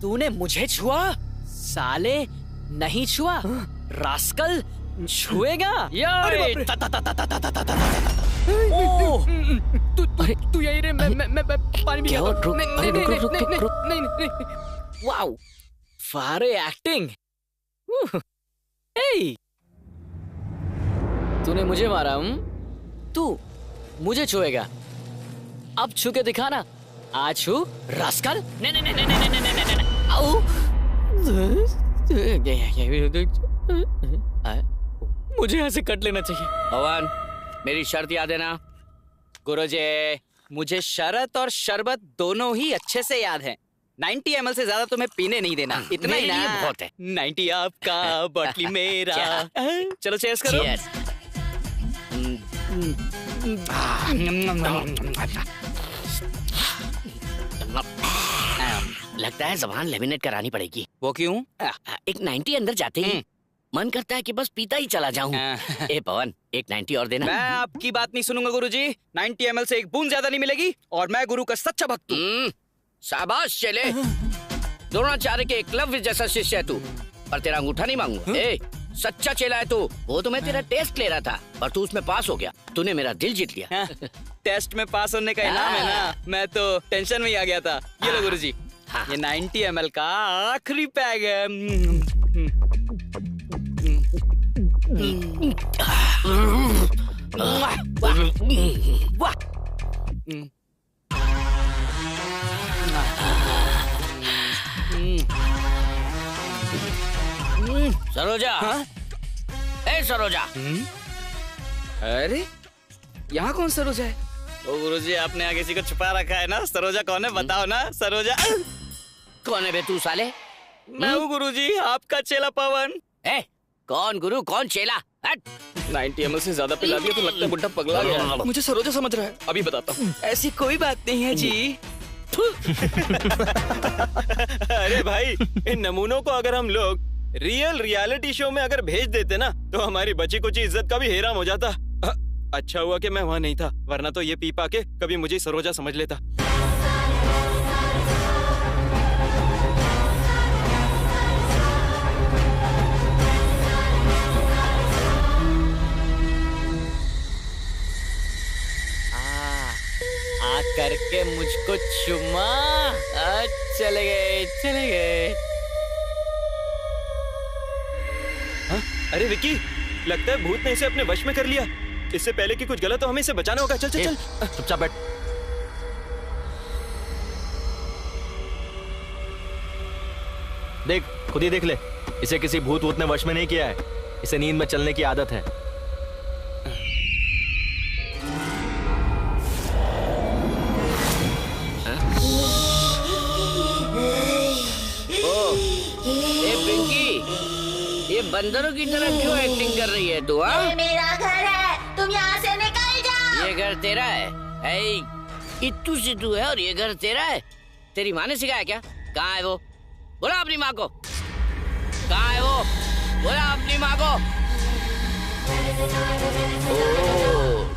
तूने मुझे छुआ? साले नहीं छुआ, रास्कल छुएगा। तू यही रे, मैं पानी भी वाओ, फारे एक्टिंग। तूने मुझे मारा? तू मुझे छुएगा? अब छू के दिखाना। आज छू, रास्कल। मुझे यहाँ से कट लेना चाहिए। भगवान, मेरी शर्त याद है ना? गुरुजी, मुझे शरत और शरबत दोनों ही अच्छे से याद हैं। 90 ml से ज्यादा तुम्हें पीने नहीं देना, इतना ही ना। बहुत है। 90 आपका, बॉटली मेरा। चलो चेयर्स करो। लगता है ज़बान लेमिनेट करानी पड़ेगी। वो क्यों? एक 90 अंदर जाते ही मन करता है कि बस पीता ही चला जाऊं। ए पवन, एक 90 और देना। मैं आपकी बात नहीं सुनूंगा गुरुजी। 90 ml से एक बूंद ज्यादा नहीं मिलेगी और मैं गुरु का सच्चा भक्त हूँ। शाबाश चले। द्रोणाचार्य के एकलव्य जैसा शिष्य है तू, पर तेरा अंगूठा नहीं मांगूंगा। ए सच्चा चेला है तू। वो तो मैं तेरा टेस्ट ले रहा था, पर तू उसमें पास हो गया। तूने मेरा दिल जीत लिया। टेस्ट में पास होने का इनाम है ना। मैं तो टेंशन में ही आ गया था। ये लो गुरुजी, ये 90 ml का आखिरी पैग है। सरोजा। ए सरोजा। अरे यहाँ कौन सरोजा है? ओ गुरुजी, आपने आगे किसी को छुपा रखा है ना। सरोजा कौन है बताओ ना। सरोजा कौन है बे तू साले? मैं हूँ गुरुजी, आपका चेला पवन। ए कौन गुरु कौन चेला? 90 ml से ज्यादा पिला दिया तो लगता है बुड्ढा पगला गया। मुझे सरोजा समझ रहा है, अभी बताता हूँ। ऐसी कोई बात नहीं है जी। अरे भाई, इन नमूनों को अगर हम लोग रियलिटी शो में अगर भेज देते ना, तो हमारी बची कुछ इज्जत का भी हेराम हो जाता। अच्छा हुआ कि मैं वहाँ नहीं था, वरना तो ये पी पा के कभी मुझे सरोजा समझ लेता। करके मुझको चुमा। चले गए चले गए। अरे विकी, लगता है भूत ने इसे अपने वश में कर लिया। इससे पहले कि कुछ गलत हो, हमें इसे बचाना होगा। चल चल चल, चुपचाप बैठ। देख, खुद ही देख ले। इसे किसी भूत वूत ने वश में नहीं किया है। इसे नींद में चलने की आदत है। ये बंदरों की तरह क्यों एक्टिंग कर रही है तू? ये मेरा घर है, तुम यहाँ से निकल जाओ। ये घर तेरा है? इत्तू सिद्धू है और ये घर तेरा है? तेरी माँ ने सिखाया क्या? कहाँ है वो? बोला अपनी माँ को। कहाँ है वो? बोला अपनी माँ को।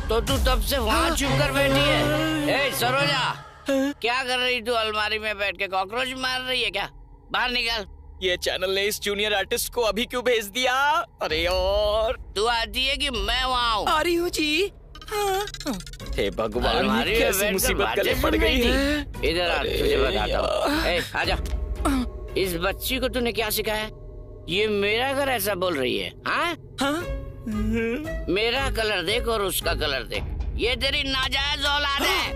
तो तू तब से वहाँ छुप कर बैठी है। ए सरोजा, क्या कर रही तू अलमारी में बैठ के? कॉकरोच मार रही है क्या? बाहर निकल। ये चैनल ने इस जूनियर आर्टिस्ट को अभी क्यों भेज दिया? अरे और तू आती है कि मैं वहाँ हूँ? आ रही हूँ जी। हे भगवान, कैसी मुसीबत गले पड़ गई है। इधर आ, तुझे बताता हूँ। आजा। इस बच्ची को तूने क्या सिखाया? ये मेरा घर ऐसा बोल रही है? हाँ? मेरा कलर देख और उसका कलर देख। ये तेरी नाजायज औलाद है।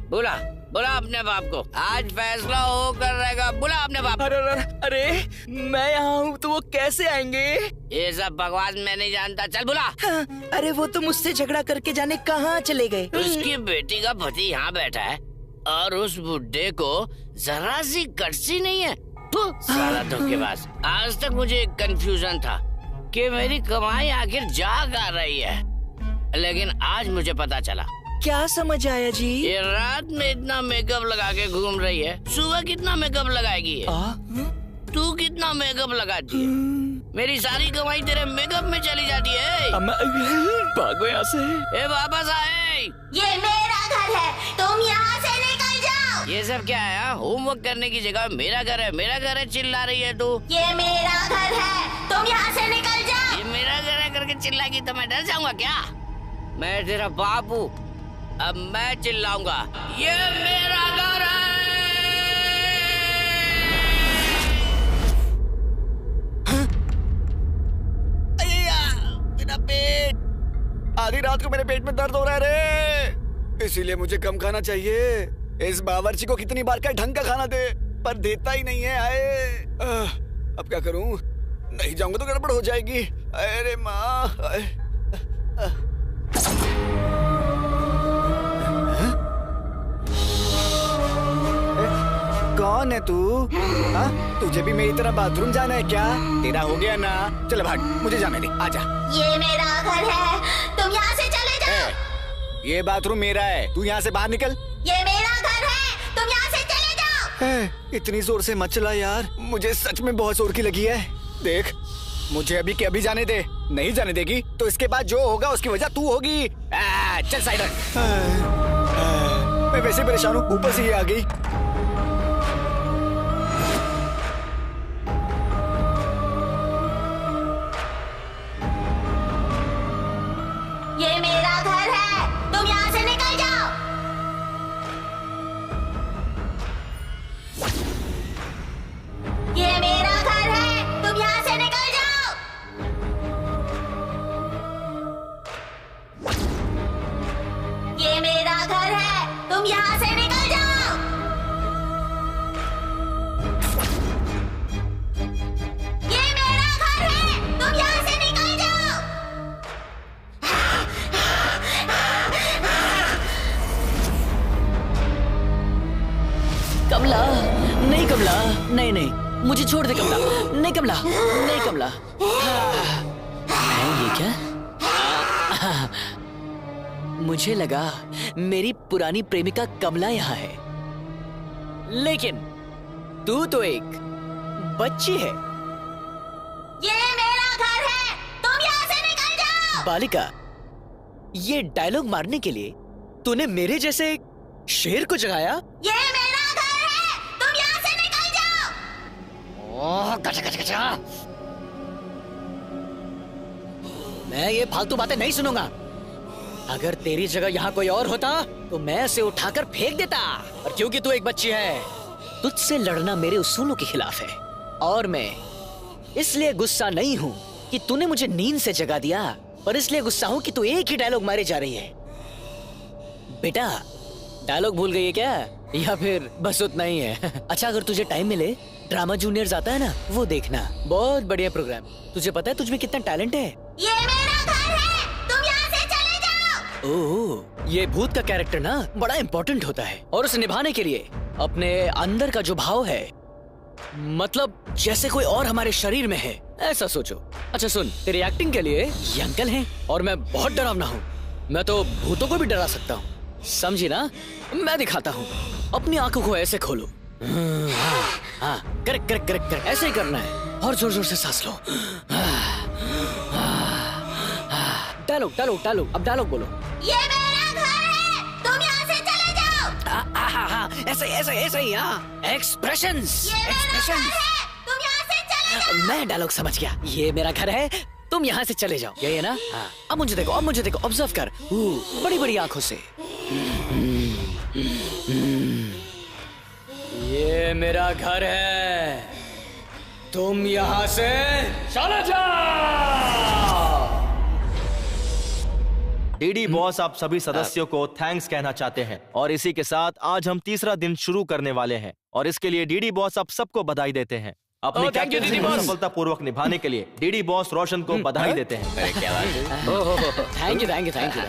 बोला बोला अपने बाप को। आज फैसला हो कर रहेगा। बोला अपने बाप। अरे मैं यहाँ हूँ तो वो कैसे आएंगे? ये सब बकवास मैं नहीं जानता। चल बोला। अरे वो तो मुझसे झगड़ा करके जाने कहाँ चले गए। उसकी बेटी का पति यहाँ बैठा है और उस बुड्ढे को जरा सी कटसी नहीं है। साला धोखेबाज। आज तक मुझे एक कंफ्यूजन था कि मेरी कमाई आखिर जा कर रही है, लेकिन आज मुझे पता चला। क्या समझ आया जी? ये रात में इतना मेकअप लगा के घूम रही है, सुबह कितना मेकअप लगाएगी? तू कितना मेकअप लगाती है? मेरी सारी कमाई तेरे मेकअप में चली जाती है। भागो यहाँ से। ए वापस आए। ये मेरा घर है, तुम यहाँ से निकल जाओ। ये सब क्या है? होमवर्क करने की जगह मेरा घर है चिल्ला रही है तू। ये मेरा घर है, तुम यहाँ से निकल जाओ। ये मेरा घर है करके चिल्लाएगी तो मैं डर जाऊंगा क्या? मैं तेरा बाप हूँ, अब मैं चिल्लाऊंगा। ये मेरा घर है। मेरा पेट, आधी रात को मेरे पेट में दर्द हो रहा है रे। इसीलिए मुझे कम खाना चाहिए। इस बावर्ची को कितनी बार क्या ढंग का खाना दे, पर देता ही नहीं है। आए अब क्या करूं? नहीं जाऊंगा तो गड़बड़ हो जाएगी। अरे माँ, कौन है तू? हाँ? तुझे भी मेरी तरह बाथरूम जाना है क्या? तेरा हो गया ना? चल भाग, मुझे जाने दे, आजा। ये मेरा घर है, तुम यहाँ से चले जाओ। ये बाथरूम मेरा है, तू यहाँ से बाहर निकल। ये मेरा घर है, तुम यहाँ से चले जाओ। इतनी जोर से मत चला यार, मुझे सच में बहुत जोर की लगी है। देख, मुझे अभी के अभी जाने दे। नहीं जाने देगी तो इसके बाद जो होगा उसकी वजह तू होगी। चल साइड रख। मैं वैसे परेशान हूँ, ऊपर से ये आ गई। ये मेरा घर है, तुम यहाँ से निकल जाओ। ये मेरा घर है, तुम यहाँ से निकल जाओ। ये मेरा घर है, तुम यहाँ से निकल जाओ। ये मेरा घर है, तुम यहाँ से निकल जाओ। कमला, नहीं कमला, नहीं नहीं, मुझे छोड़ दे कमला, नहीं कमला, नहीं कमला। ये क्या? मुझे लगा मेरी पुरानी प्रेमिका कमला यहाँ है, लेकिन तू तो एक बच्ची है। ये मेरा घर है, तुम यहाँ से निकल जाओ। बालिका, ये डायलॉग मारने के लिए तूने मेरे जैसे एक शेर को जगाया? ये मेरा घर है, तुम यहाँ से निकल जाओ। ओह, गचा गचा गचा। मैं ये फालतू बातें नहीं सुनूंगा। अगर तेरी जगह यहाँ कोई और होता तो मैं उसे उठाकर फेंक देता, और क्योंकि तू एक बच्ची है, तुझसे लड़ना मेरे उसूलों के खिलाफ है। और मैं इसलिए गुस्सा नहीं हूँ कि तूने मुझे नींद से जगा दिया, पर इसलिए गुस्सा हूँ कि तू एक ही डायलॉग मारे जा रही है। बेटा, डायलॉग भूल गई है क्या, या फिर बस उतना ही है? अच्छा, अगर तुझे टाइम मिले, ड्रामा जूनियर्स आता है ना, वो देखना, बहुत बढ़िया प्रोग्राम। तुझे पता है तुझमें कितना टैलेंट है? ये मेरा घर है, तुम यहाँ से चले जाओ। ओह, ये भूत का कैरेक्टर ना बड़ा इम्पोर्टेंट होता है, और उसे निभाने के लिए अपने अंदर का जो भाव है, मतलब जैसे कोई और हमारे शरीर में है, ऐसा सोचो। अच्छा सुन, तेरी एक्टिंग के लिए ये अंकल हैं, और मैं बहुत डरावना हूँ। मैं तो भूतों को भी डरा सकता हूँ, समझी ना? मैं दिखाता हूँ। अपनी आंखों को ऐसे खोलो। हाँ, करेक्ट करेक्ट करेक्ट करेक्ट, ऐसे ही करना है, और जोर जोर से सांस लो। डायलॉग डायलॉग डायलॉग, अब डायलॉग बोलो। ये मेरा घर है, तुम यहाँ से चले जाओ। ऐसे ऐसे ऐसे ही, हाँ, एक्सप्रेशंस एक्सप्रेशंस। तुम यहाँ से चले जाओ। मैं डायलॉग समझ गया। ये मेरा घर है, तुम यहाँ से चले जाओ, यही है ना? हाँ। अब मुझे देखो, अब मुझे देखो, ऑब्जर्व कर बड़ी बड़ी आंखों से। ये मेरा घर है, तुम यहाँ से चले जाओ। डीडी बॉस आप सभी सदस्यों को थैंक्स कहना चाहते हैं, और इसी के साथ आज हम तीसरा दिन शुरू करने वाले हैं, और इसके लिए डीडी बॉस आप सबको बधाई देते हैं। अपनी कैप्टनसी को सफलतापूर्वक निभाने के लिए डीडी बॉस रोशन को बधाई देते हैं। अरे क्या बात है। Thank you thank you thank you.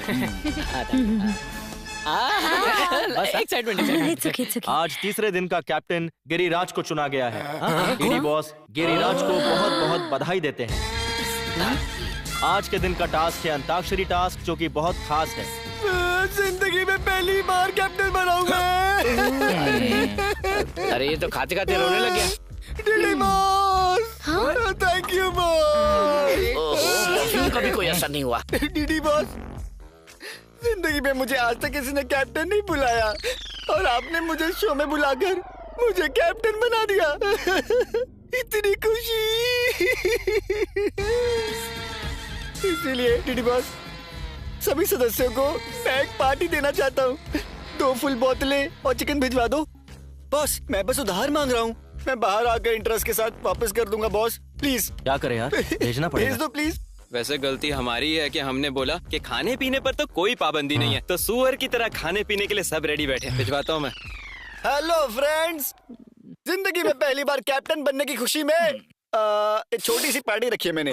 Excitement. आज तीसरे दिन का कैप्टन गिरिराज को चुना गया है। डीडी बॉस गिरिराज को बहुत बहुत बधाई देते हैं। आज के दिन का टास्क है अंताक्षरी टास्क, जो कि बहुत खास है। जिंदगी में पहली बार कैप्टन बनाऊंगा। अरे ये तो खाते खाते रोने लग गया। DD boss, thank you boss. कभी कोई असर नहीं हुआ। डीडी बॉस, जिंदगी में मुझे आज तक किसी ने कैप्टन नहीं बुलाया, और आपने मुझे शो में बुलाकर मुझे कैप्टन बना दिया। इतनी खुशी। इसीलिए डीडी बॉस, सभी सदस्यों को मैं एक पार्टी देना चाहता हूँ। 2 फुल बोतलें और चिकन भिजवा दो। बॉस, मैं बस उधार मांग रहा हूँ। मैं बाहर आकर इंटरेस्ट के साथ वापस कर दूंगा बॉस, प्लीज। क्या करें यार, भेजना पड़ेगा। भेज दो प्लीज। वैसे गलती हमारी है कि हमने बोला कि खाने पीने पर तो कोई पाबंदी नहीं है, तो सुअर की तरह खाने पीने के लिए सब रेडी बैठे। भिजवाता हूँ मैं। हेलो फ्रेंड्स, जिंदगी में पहली बार कैप्टन बनने की खुशी में एक छोटी सी पार्टी रखी है मैंने।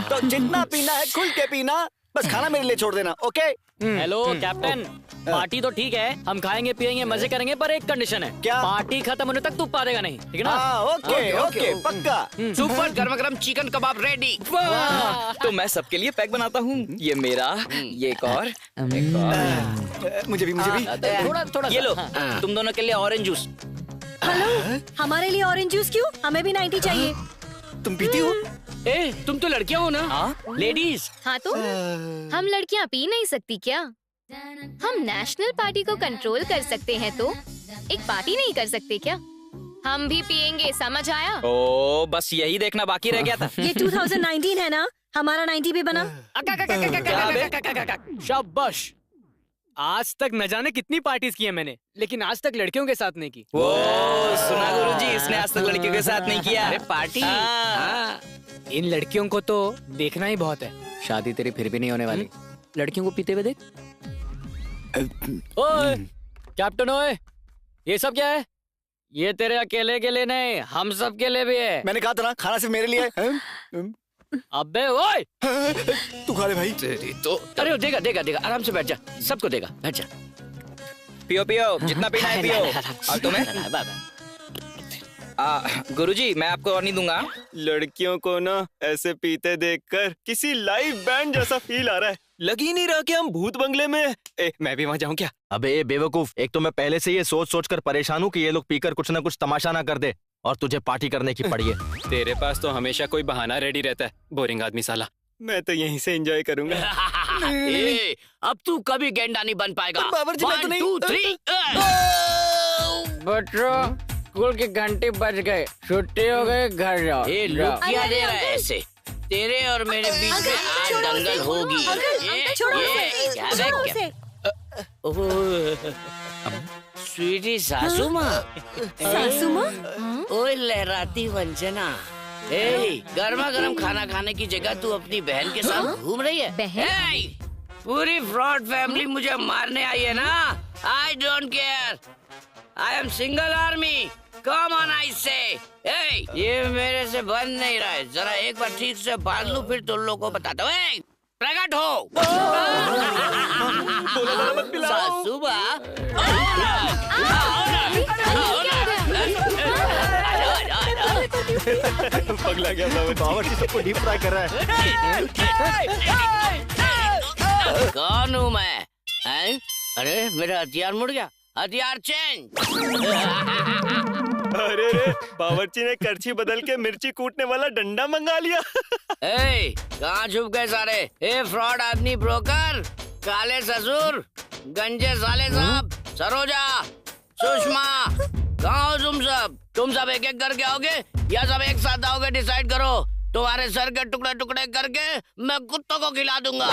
तो जितना पीना है खुल के पीना, बस खाना मेरे लिए छोड़ देना, ओके? हेलो कैप्टन, पार्टी तो ठीक है, हम खाएंगे पिएंगे मजे करेंगे, पर एक कंडीशन है। क्या? पार्टी खत्म होने तक तू पा देगा नहीं, ठीक है ना? ओके ओके पक्का। सुपर गरम गरम चिकन कबाब रेडी। तो मैं सबके लिए पैक बनाता हूँ। ये मेरा, ये एक और। मुझे भी थोड़ा ये लो, तुम दोनों के लिए ऑरेंज जूस। हेलो, हमारे लिए ऑरेंज जूस क्यों? हमें भी 90 चाहिए। तुम पीती हो? ए, तुम तो लड़कियां हो ना? लेडीज। हाँ तो हम लड़कियाँ पी नहीं सकती क्या? हम नेशनल पार्टी को कंट्रोल कर सकते हैं तो एक पार्टी नहीं कर सकते क्या? हम भी पियेंगे, समझ आया? ओ, बस यही देखना बाकी रह गया था। ये 2019 है ना, हमारा 90 भी बना। शाबाश। आज तक न जाने कितनी पार्टीज की है मैंने, लेकिन आज तक लड़कियों के साथ नहीं की। वो सुना गुरुजी, इसने आज तक लड़कियों के साथ नहीं किया। अरे पार्टी। इन लड़कियों को तो देखना ही बहुत है। शादी तेरी फिर भी नहीं होने वाली। लड़कियों को पीते हुए देख। ओए कैप्टन, ओए ये सब क्या है? ये तेरे अकेले के लिए नहीं, हम सब के लिए भी है। मैंने कहा था ना, खाना सिर्फ मेरे लिए है। अबे ओए, तू खा ले भाई। तेरी तो। अरे देगा देगा देगा, आराम से बैठ जा, सबको देगा, बैठ जा। पियो पियो, जितना पीना है पियो। और तुम्हें? गुरुजी, मैं आपको और नहीं दूंगा। लड़कियों को ना ऐसे पीते देखकर किसी लाइव बैंड जैसा फील आ रहा है। लग ही नहीं रहा कि हम भूत बंगले में हैं। मैं भी वहाँ जाऊँ क्या? अबे बेवकूफ, एक तो मैं पहले से ये सोच सोच कर परेशान हूँ कि ये लोग पीकर कुछ ना कुछ तमाशा ना कर दे, और तुझे पार्टी करने की पड़ी है। तेरे पास तो हमेशा कोई बहाना रेडी रहता है, बोरिंग आदमी साला। मैं तो यहीं से एंजॉय करूंगा। ए, अब तू कभी गेंडा नहीं बन पाएगा। बाबर जी, मैं तो 1 नहीं। 2 3। बच्चों, स्कूल की घंटी बज गई, छुट्टी हो गई, घर जाओ। ए, लोग क्या दे रहा है ऐसे? तेरे और मेरे बीच में आज दंगल होगी। स्वीटी सासू माँ। सासू माँ? ओए लहराती वंजना, ए, गर्मा गर्म खाना खाने की जगह तू अपनी बहन के साथ घूम रही है? बहन? पूरी फ्रॉड फैमिली मुझे मारने आई है ना। I don't care, I am single army. Come on I से। ये मेरे से बन नहीं रहा है, जरा एक बार ठीक से बांध लूं, फिर तुम लोगों को बताता हूँ। प्रकट हो। सासू माँ, पगला गया बावर्ची, सबको डीप फ्राई कर रहा है। कौन हूँ मैं? अरे मेरा हथियार मुड़ गया, हथियार चेंज। अरे रे, बावर्ची ने करछी बदल के मिर्ची कूटने वाला डंडा मंगा लिया। कहाँ छुप गए सारे? ए फ्रॉड आदमी, ब्रोकर, काले ससुर, गंजे साले साहब, सरोजा, सुषमा, कहाँ हो तुम सब? तुम सब एक एक करके आओगे या सब एक साथ आओगे? डिसाइड करो। तुम्हारे सर के टुकड़े टुकड़े करके मैं कुत्तों को खिला दूंगा।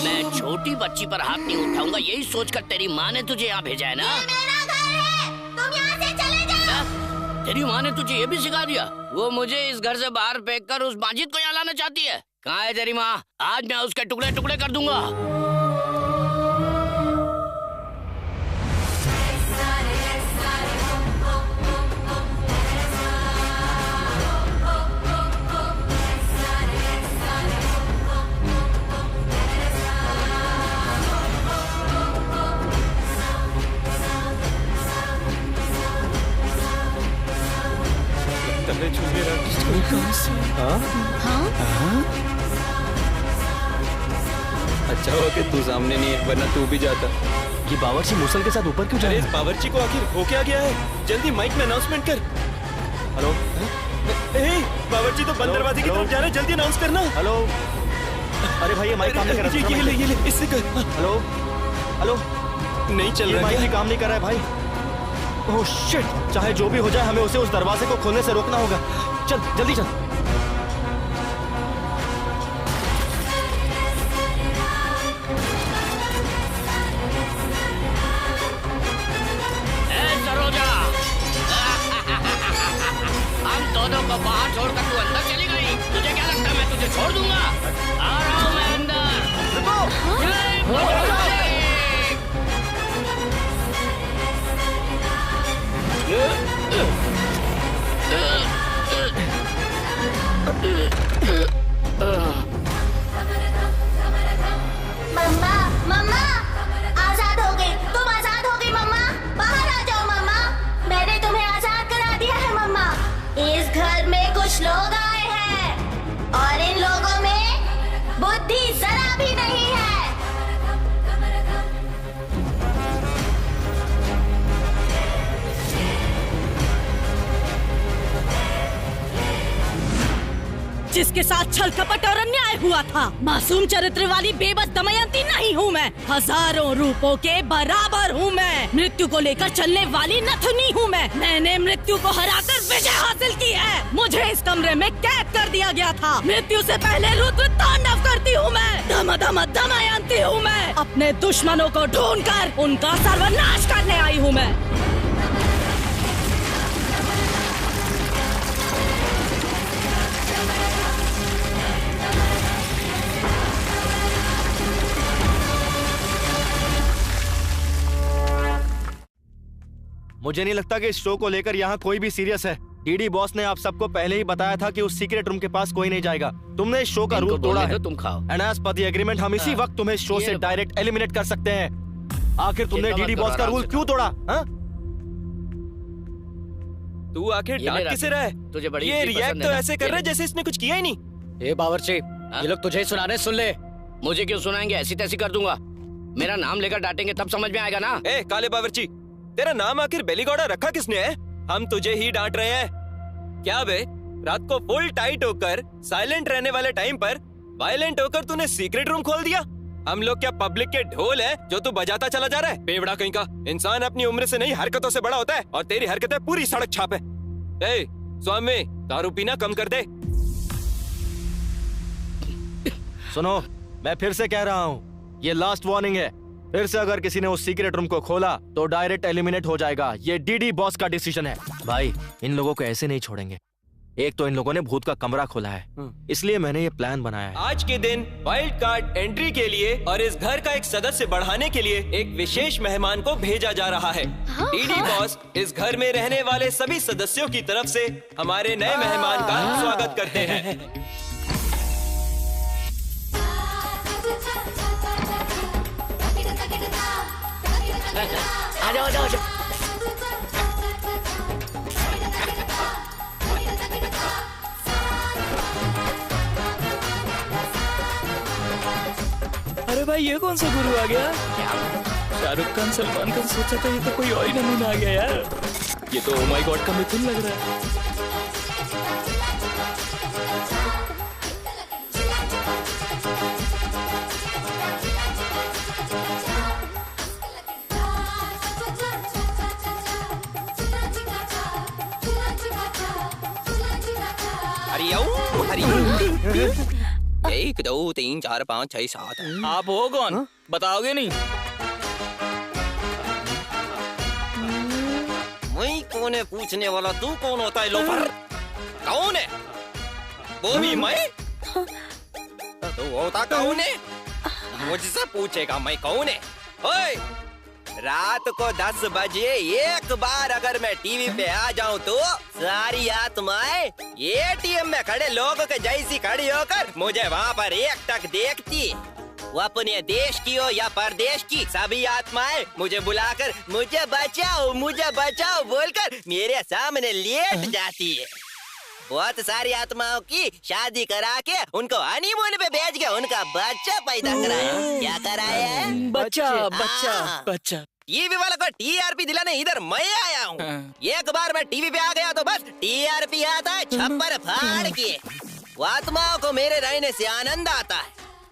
मैं छोटी बच्ची पर हाथ नहीं उठाऊंगा, यही सोचकर तेरी माँ ने तुझे यहाँ भेजा है ना? मेरा घर है, तुम यहाँ से चले जाओ। तेरी माँ ने तुझे ये भी सिखा दिया? वो मुझे इस घर से बाहर फेंककर उस माजिद को यहाँ लाना चाहती है। कहाँ है तेरी माँ? आज मैं उसके टुकड़े टुकड़े कर दूंगा। अच्छा हुआ कि तू सामने नहीं है, वरना तू भी जाता। ये बावर्ची मूसल के साथ ऊपर क्यों जा रहा है? इस बावर्ची को आखिर हो क्या गया है? जल्दी माइक में अनाउंसमेंट कर। हेलो, बावर्ची तो बंद दरवाजे की तरफ जा रहा है, जल्दी अनाउंस करना। हेलो, अरे भाई ये माइक काम नहीं कर रहा। ये ले, इससे कर। हेलो हेलो, नहीं चल रहा है। माइक भी काम नहीं कर रहा है भाई। ओह शिट, चाहे जो भी हो जाए, हमें उसे उस दरवाजे को खोलने से रोकना होगा। चल जल्दी चल। हम दोनों को बाहर छोड़कर तू अंदर चली गई। तुझे क्या लगता है मैं तुझे छोड़ दूंगा? आ रहा हूँ मैं अंदर। मम्मा मम्मा आजाद हो गई, तुम आजाद हो गई मम्मा। बाहर आ जाओ मम्मा, मैंने तुम्हें आजाद करा दिया है मम्मा। इस घर में कुछ लोग आए हैं और इन लोगों में बुद्धि जरा भी नहीं है। जिसके साथ छल कपट और अन्याय हुआ था। मासूम चरित्र वाली बेबस दमयंती नहीं हूँ मैं, हजारों रूपों के बराबर हूँ मैं। मृत्यु को लेकर चलने वाली नथुनी हूँ मैं। मैंने मृत्यु को हराकर विजय हासिल की है। मुझे इस कमरे में कैद कर दिया गया था। मृत्यु से पहले रुद्र तांडव करती हूँ मैं। दमयंती हूँ मैं। अपने दुश्मनों को ढूंढकर उनका सर्वनाश करने आई हूँ मैं। मुझे नहीं लगता कि इस शो को लेकर यहाँ कोई भी सीरियस है। डीडी बॉस ने आप सबको पहले ही बताया था कि उस सीक्रेट रूम के पास कोई नहीं जाएगा। तुमने इस शो का रूल तोड़ा है। तुम खाओ। And as per the agreement हम इसी वक्त तुम्हें शो से डायरेक्ट एलिमिनेट कर सकते हैं। आखिर तुमने डीडी बॉस का रूल क्यों तोड़ा? तू आखिर डांट किसे रहा है? तुझे बड़ी ये रिएक्ट तो ऐसे कर रहा है जैसे इसने कुछ किया ही नहीं। ए बावर्ची, ये लोग तुझे ही सुना रहे, सुन ले। मुझे क्यों सुनाएंगे? ऐसी तैसी कर दूंगा। मेरा नाम लेकर डांटेंगे तब समझ में आएगा ना। ए काले बावर्ची, तेरा नाम आखिर बेलीगौड़ा रखा किसने है? हम तुझे ही डांट रहे हैं क्या बे? रात को फुल टाइट होकर साइलेंट रहने वाले टाइम पर वायलेंट होकर तूने सीक्रेट रूम खोल दिया। हम लोग क्या पब्लिक के ढोल है जो तू बजाता चला जा रहा है? बेवड़ा कहीं का। इंसान अपनी उम्र से नहीं हरकतों से बड़ा होता है और तेरी हरकतें पूरी सड़क छाप है। ए स्वामी, दारू पीना कम कर दे। सुनो, मैं फिर से कह रहा हूँ, ये लास्ट वार्निंग है। फिर से अगर किसी ने उस सीक्रेट रूम को खोला तो डायरेक्ट एलिमिनेट हो जाएगा। ये डीडी बॉस का डिसीजन है। भाई, इन लोगों को ऐसे नहीं छोड़ेंगे। एक तो इन लोगों ने भूत का कमरा खोला है, इसलिए मैंने ये प्लान बनाया है। आज के दिन वाइल्ड कार्ड एंट्री के लिए और इस घर का एक सदस्य बढ़ाने के लिए एक विशेष मेहमान को भेजा जा रहा है। डीडी बॉस इस घर में रहने वाले सभी सदस्यों की तरफ से हमारे नए मेहमान का स्वागत करते हैं। आ जाओ, आ जाओ, आ जाओ। अरे भाई, ये कौन सा गुरु आ गया? शाहरुख खान, सलमान खान, सोचा था ये तो कोई और ही नमूना आ गया यार। ये तो ओ माय गॉड का मिथुन लग रहा है। हरी 1 2 3 4 5 6 7। आप हो कौन? बताओगे नहीं? मैं कौन है पूछने वाला? तू कौन होता है लोफर? कौन है? वो भी मैं? तू होता कौन है? मुझसे पूछेगा मैं कौन है? ओए, रात को 10 बजे एक बार अगर मैं टीवी पे आ जाऊं तो सारी आत्माएं एटीएम में खड़े लोगों के जैसी खड़ी होकर मुझे वहाँ पर एकटक देखती। वो अपने देश की हो या परदेश की, सभी आत्माएं मुझे बुलाकर मुझे बचाओ बोलकर मेरे सामने लेट जाती है। बहुत सारी आत्माओं की शादी करा के उनको हनीमून पे भेज के उनका बच्चा पैदा कराया। क्या कराया है? बच्चा। टीवी वाला को टीआरपी दिलाने इधर मैं आया हूँ। एक बार मैं टीवी पे आ गया तो बस टीआरपी आता है छप्पर फाड़ के। आत्माओं को मेरे रहने से आनंद आता है।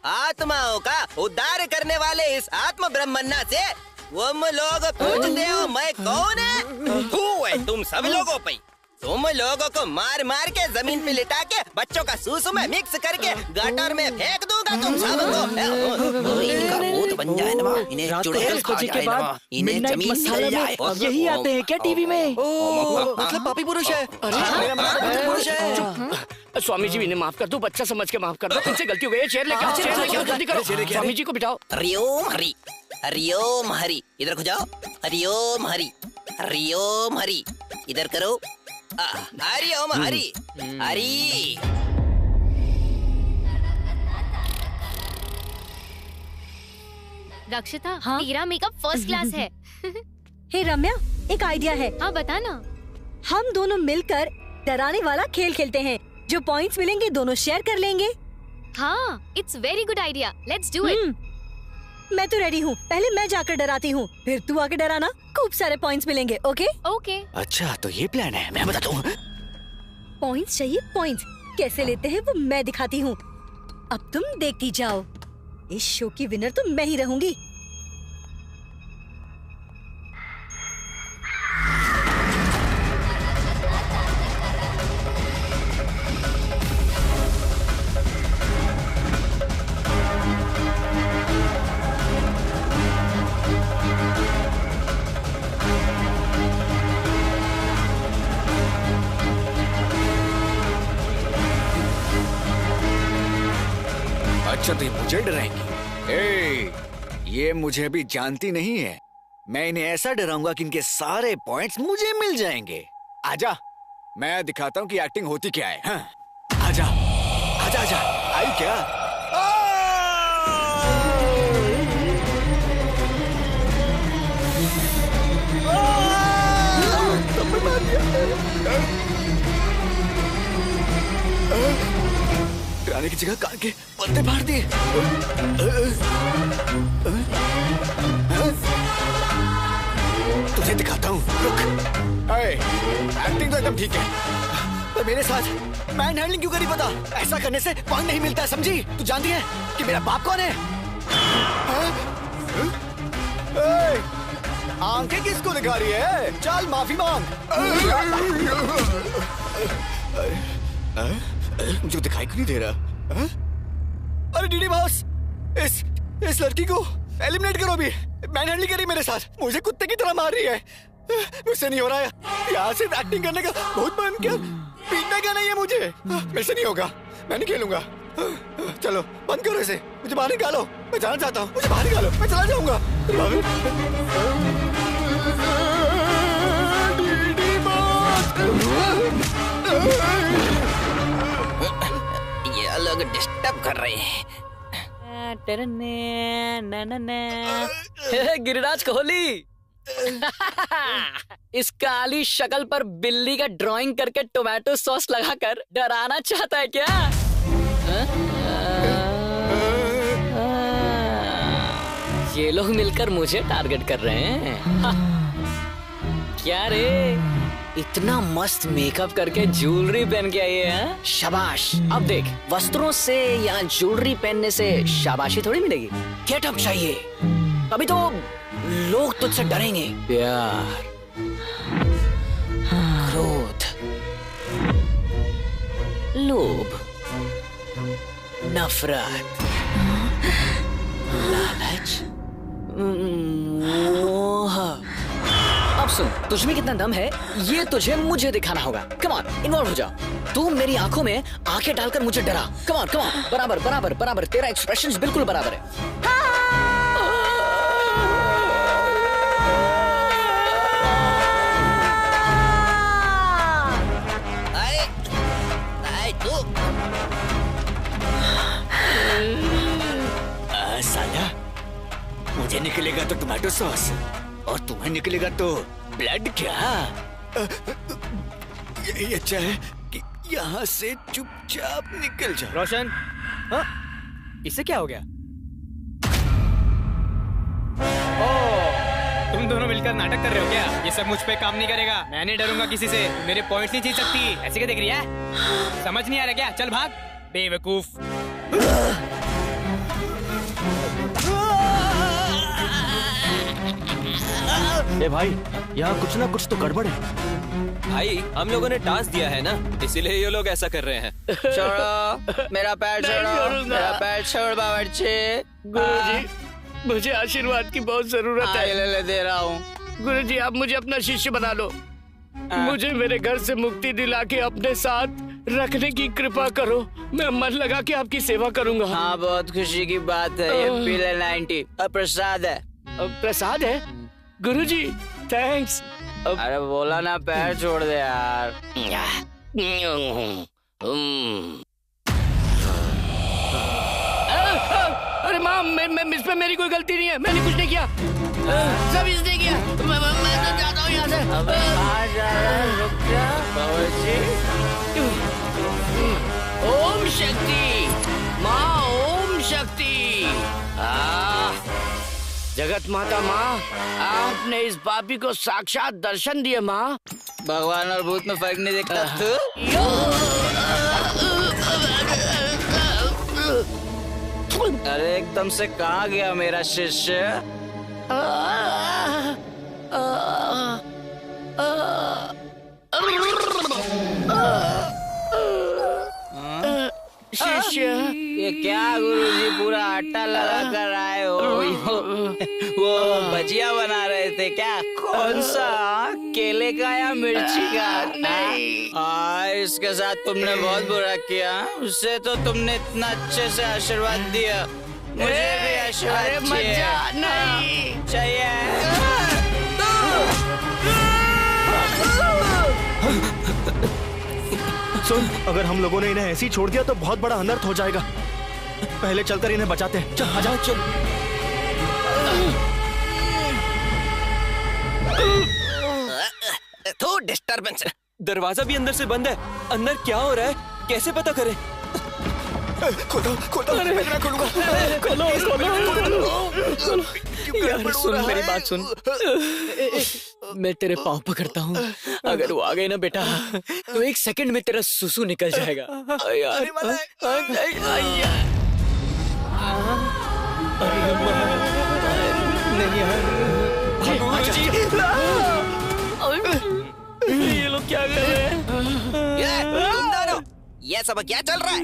आत्माओं का उद्धार करने वाले इस आत्म ब्रह्मन्ना से तुम लोग पूछते हो मैं कौन है? तू है तुम सब लोगों पे। तुम लोगों को मार मार के जमीन पे लिटा के बच्चों का सूसू में मिक्स करके गटर में फेंक दूंगा तुम सबको। इनका भूत बन जाए ना, इन्हें चुड़ैल खा जाए ना, इन्हें जमीन मिल जाए। यही आते हैं क्या टीवी में? मतलब पापी पुरुष है। पुरुष है। स्वामी जी इन्हें माफ कर दो, बच्चा समझ के माफ कर दो। इनसे गलती हो गई है। चेयर लेके आओ, जल्दी करो। स्वामी जी को बिठाओ। हरिओम हरि, हरिओम हरि, इधर जाओ। हरिओम हरि, हरिओम हरि, इधर करो। हरि ओम हरि, हरि। रक्षिता, तेरा मेकअप फर्स्ट क्लास है। हे रम्या, एक आइडिया है। हाँ बता ना। हम दोनों मिलकर डराने वाला खेल खेलते हैं। जो पॉइंट्स मिलेंगे दोनों शेयर कर लेंगे। हाँ, it's very good idea. Let's do it. मैं तो रेडी हूँ। पहले मैं जाकर डराती हूँ, फिर तू आके डराना। खूब सारे पॉइंट्स मिलेंगे। Okay okay. अच्छा तो ये प्लान है, मैं बताता हूँ। पॉइंट्स चाहिए, पॉइंट्स कैसे लेते हैं वो मैं दिखाती हूँ। अब तुम देखती जाओ। इस शो की विनर तो मैं ही रहूंगी। अच्छा तो ये मुझे डराएंगी। ये मुझे अभी जानती नहीं है। मैं इन्हें ऐसा डराऊंगा कि इनके सारे पॉइंट्स मुझे मिल जाएंगे। आजा, मैं दिखाता हूँ कि एक्टिंग होती क्या है। हाँ? आजा आजा आजा, आई क्या? डराने की जगह कान के पत्ते फाड़ दिए। तुझे दिखाता हूँ, रुक। एक्टिंग तो एकदम ठीक है, पर मेरे साथ मैन हैंडलिंग क्यों करी पता? ऐसा करने से पॉइंट नहीं मिलता, समझी? तू जानती है कि मेरा बाप कौन है? आंखें किसको दिखा रही है? चल माफी मांग। मुझे दिखाई क्यों नहीं दे रहा? अरे डीडी बॉस, इस लड़की को एलिमिनेट करो अभी। मैन हैंडलिंग करी मेरे साथ, मुझे कुत्ते की तरह मार रही है। मुझसे नहीं हो रहा है, यहाँ से एक्टिंग करने का बहुत मन किया, पीटने का नहीं है मुझे। मेरे से नहीं होगा, मैं नहीं खेलूंगा। चलो बंद करो इसे, मुझे बाहर निकालो। मैं जाना चाहता हूँ, मुझे बाहर निकालो, मैं चला जाऊंगा। ये लोग डिस्टर्ब कर रहे हैं। गिरिराज कोहली, इस काली शक्ल पर बिल्ली का ड्राइंग करके टोमेटो सॉस लगाकर डराना चाहता है क्या? ये लोग मिलकर मुझे टारगेट कर रहे हैं। क्या रे, इतना मस्त मेकअप करके ज्वेलरी पहन के आई है? शाबाश। अब देख, वस्त्रों से या ज्वेलरी पहनने से शाबाशी थोड़ी मिलेगी, गेटअप चाहिए, तभी तो लोग तुझसे डरेंगे। प्यार, क्रोध, लोभ, नफरत, लालच, मोह। अब सुन, तुझ में कितना दम है ये तुझे मुझे दिखाना होगा। कम ऑन, इन्वॉल्व हो जाओ। तू मेरी आंखों में आंखें डालकर मुझे डरा। कम ऑन, बराबर बराबर बराबर, तेरा एक्सप्रेशंस बिल्कुल बराबर है। साला, मुझे निकलेगा तो टोमेटो सॉस और तुम्हें निकलेगा तो ब्लड। क्या यही अच्छा है कि यहाँ से चुपचाप निकल जाओ। रोशन, हाँ? इससे क्या हो गया? तुम दोनों मिलकर नाटक कर रहे हो क्या? ये सब मुझ पे काम नहीं करेगा। मैं नहीं डरूंगा किसी से, मेरे पॉइंट्स नहीं जीत सकती। ऐसे क्या देख रही है? समझ नहीं आ रहा क्या? चल भाग बेवकूफ। ए भाई, यहाँ कुछ ना कुछ तो गड़बड़ है। भाई, हम लोगों ने टास्क दिया है ना, इसीलिए ये लोग ऐसा कर रहे हैं। छोड़ो मेरा पैर, छोड़ो मेरा पैर, छोड़ बावर्ची। गुरुजी, मुझे आशीर्वाद की बहुत जरूरत है। ले दे रहा हूँ। गुरुजी, आप मुझे अपना शिष्य बना लो। मुझे मेरे घर से मुक्ति दिला के अपने साथ रखने की कृपा करो। मैं मन लगा के आपकी सेवा करूंगा। हाँ, बहुत खुशी की बात है। ये पीले 90 प्रसाद है। प्रसाद है? गुरुजी थैंक्स। अरे बोला ना, पैर छोड़ दे यार। अरे माँ, इस पे मेरी कोई गलती नहीं है, मैंने कुछ नहीं किया, सब इसने किया। मैं तो जाता हूँ यहाँ से। कहाँ जा रहा है? रुक जा बाबूजी। ओम शक्ति माँ, ओम शक्ति। जगत माता माँ, आपने इस पापी को साक्षात दर्शन दिए माँ। भगवान और भूत में फर्क नहीं देखता तू? अरे एकदम से कहाँ गया मेरा शिष्य? शिष्य, ये क्या गुरुजी पूरा आटा लगा कर आए हो? वो भजिया बना रहे थे क्या? कौन सा? केले का या मिर्ची का? नहीं। इसके साथ तुमने बहुत बुरा किया। उससे तो तुमने इतना अच्छे से आशीर्वाद दिया, मुझे भी आशीर्वाद चाहिए। सुन, अगर हम लोगों ने इन्हें ऐसे ही छोड़ दिया तो बहुत बड़ा अनर्थ हो जाएगा। पहले चलकर इन्हें बचाते हैं। चल, आजा, चल। तो डिस्टर्बेंस। दरवाजा भी अंदर से बंद है। अंदर क्या हो रहा है, कैसे पता करें? खोलो, खोलो, मैं खोलूंगा। खोलो, खोलो। यार सुन, मेरी बात सुन। मैं तेरे पाँव पकड़ता हूँ, अगर वो आ गए ना बेटा तो 1 सेकंड में तेरा सुसु निकल जाएगा। यार नहीं यार, ये लोग क्या कर रहे हैं? तुम दोनों, ये सब क्या चल रहा है?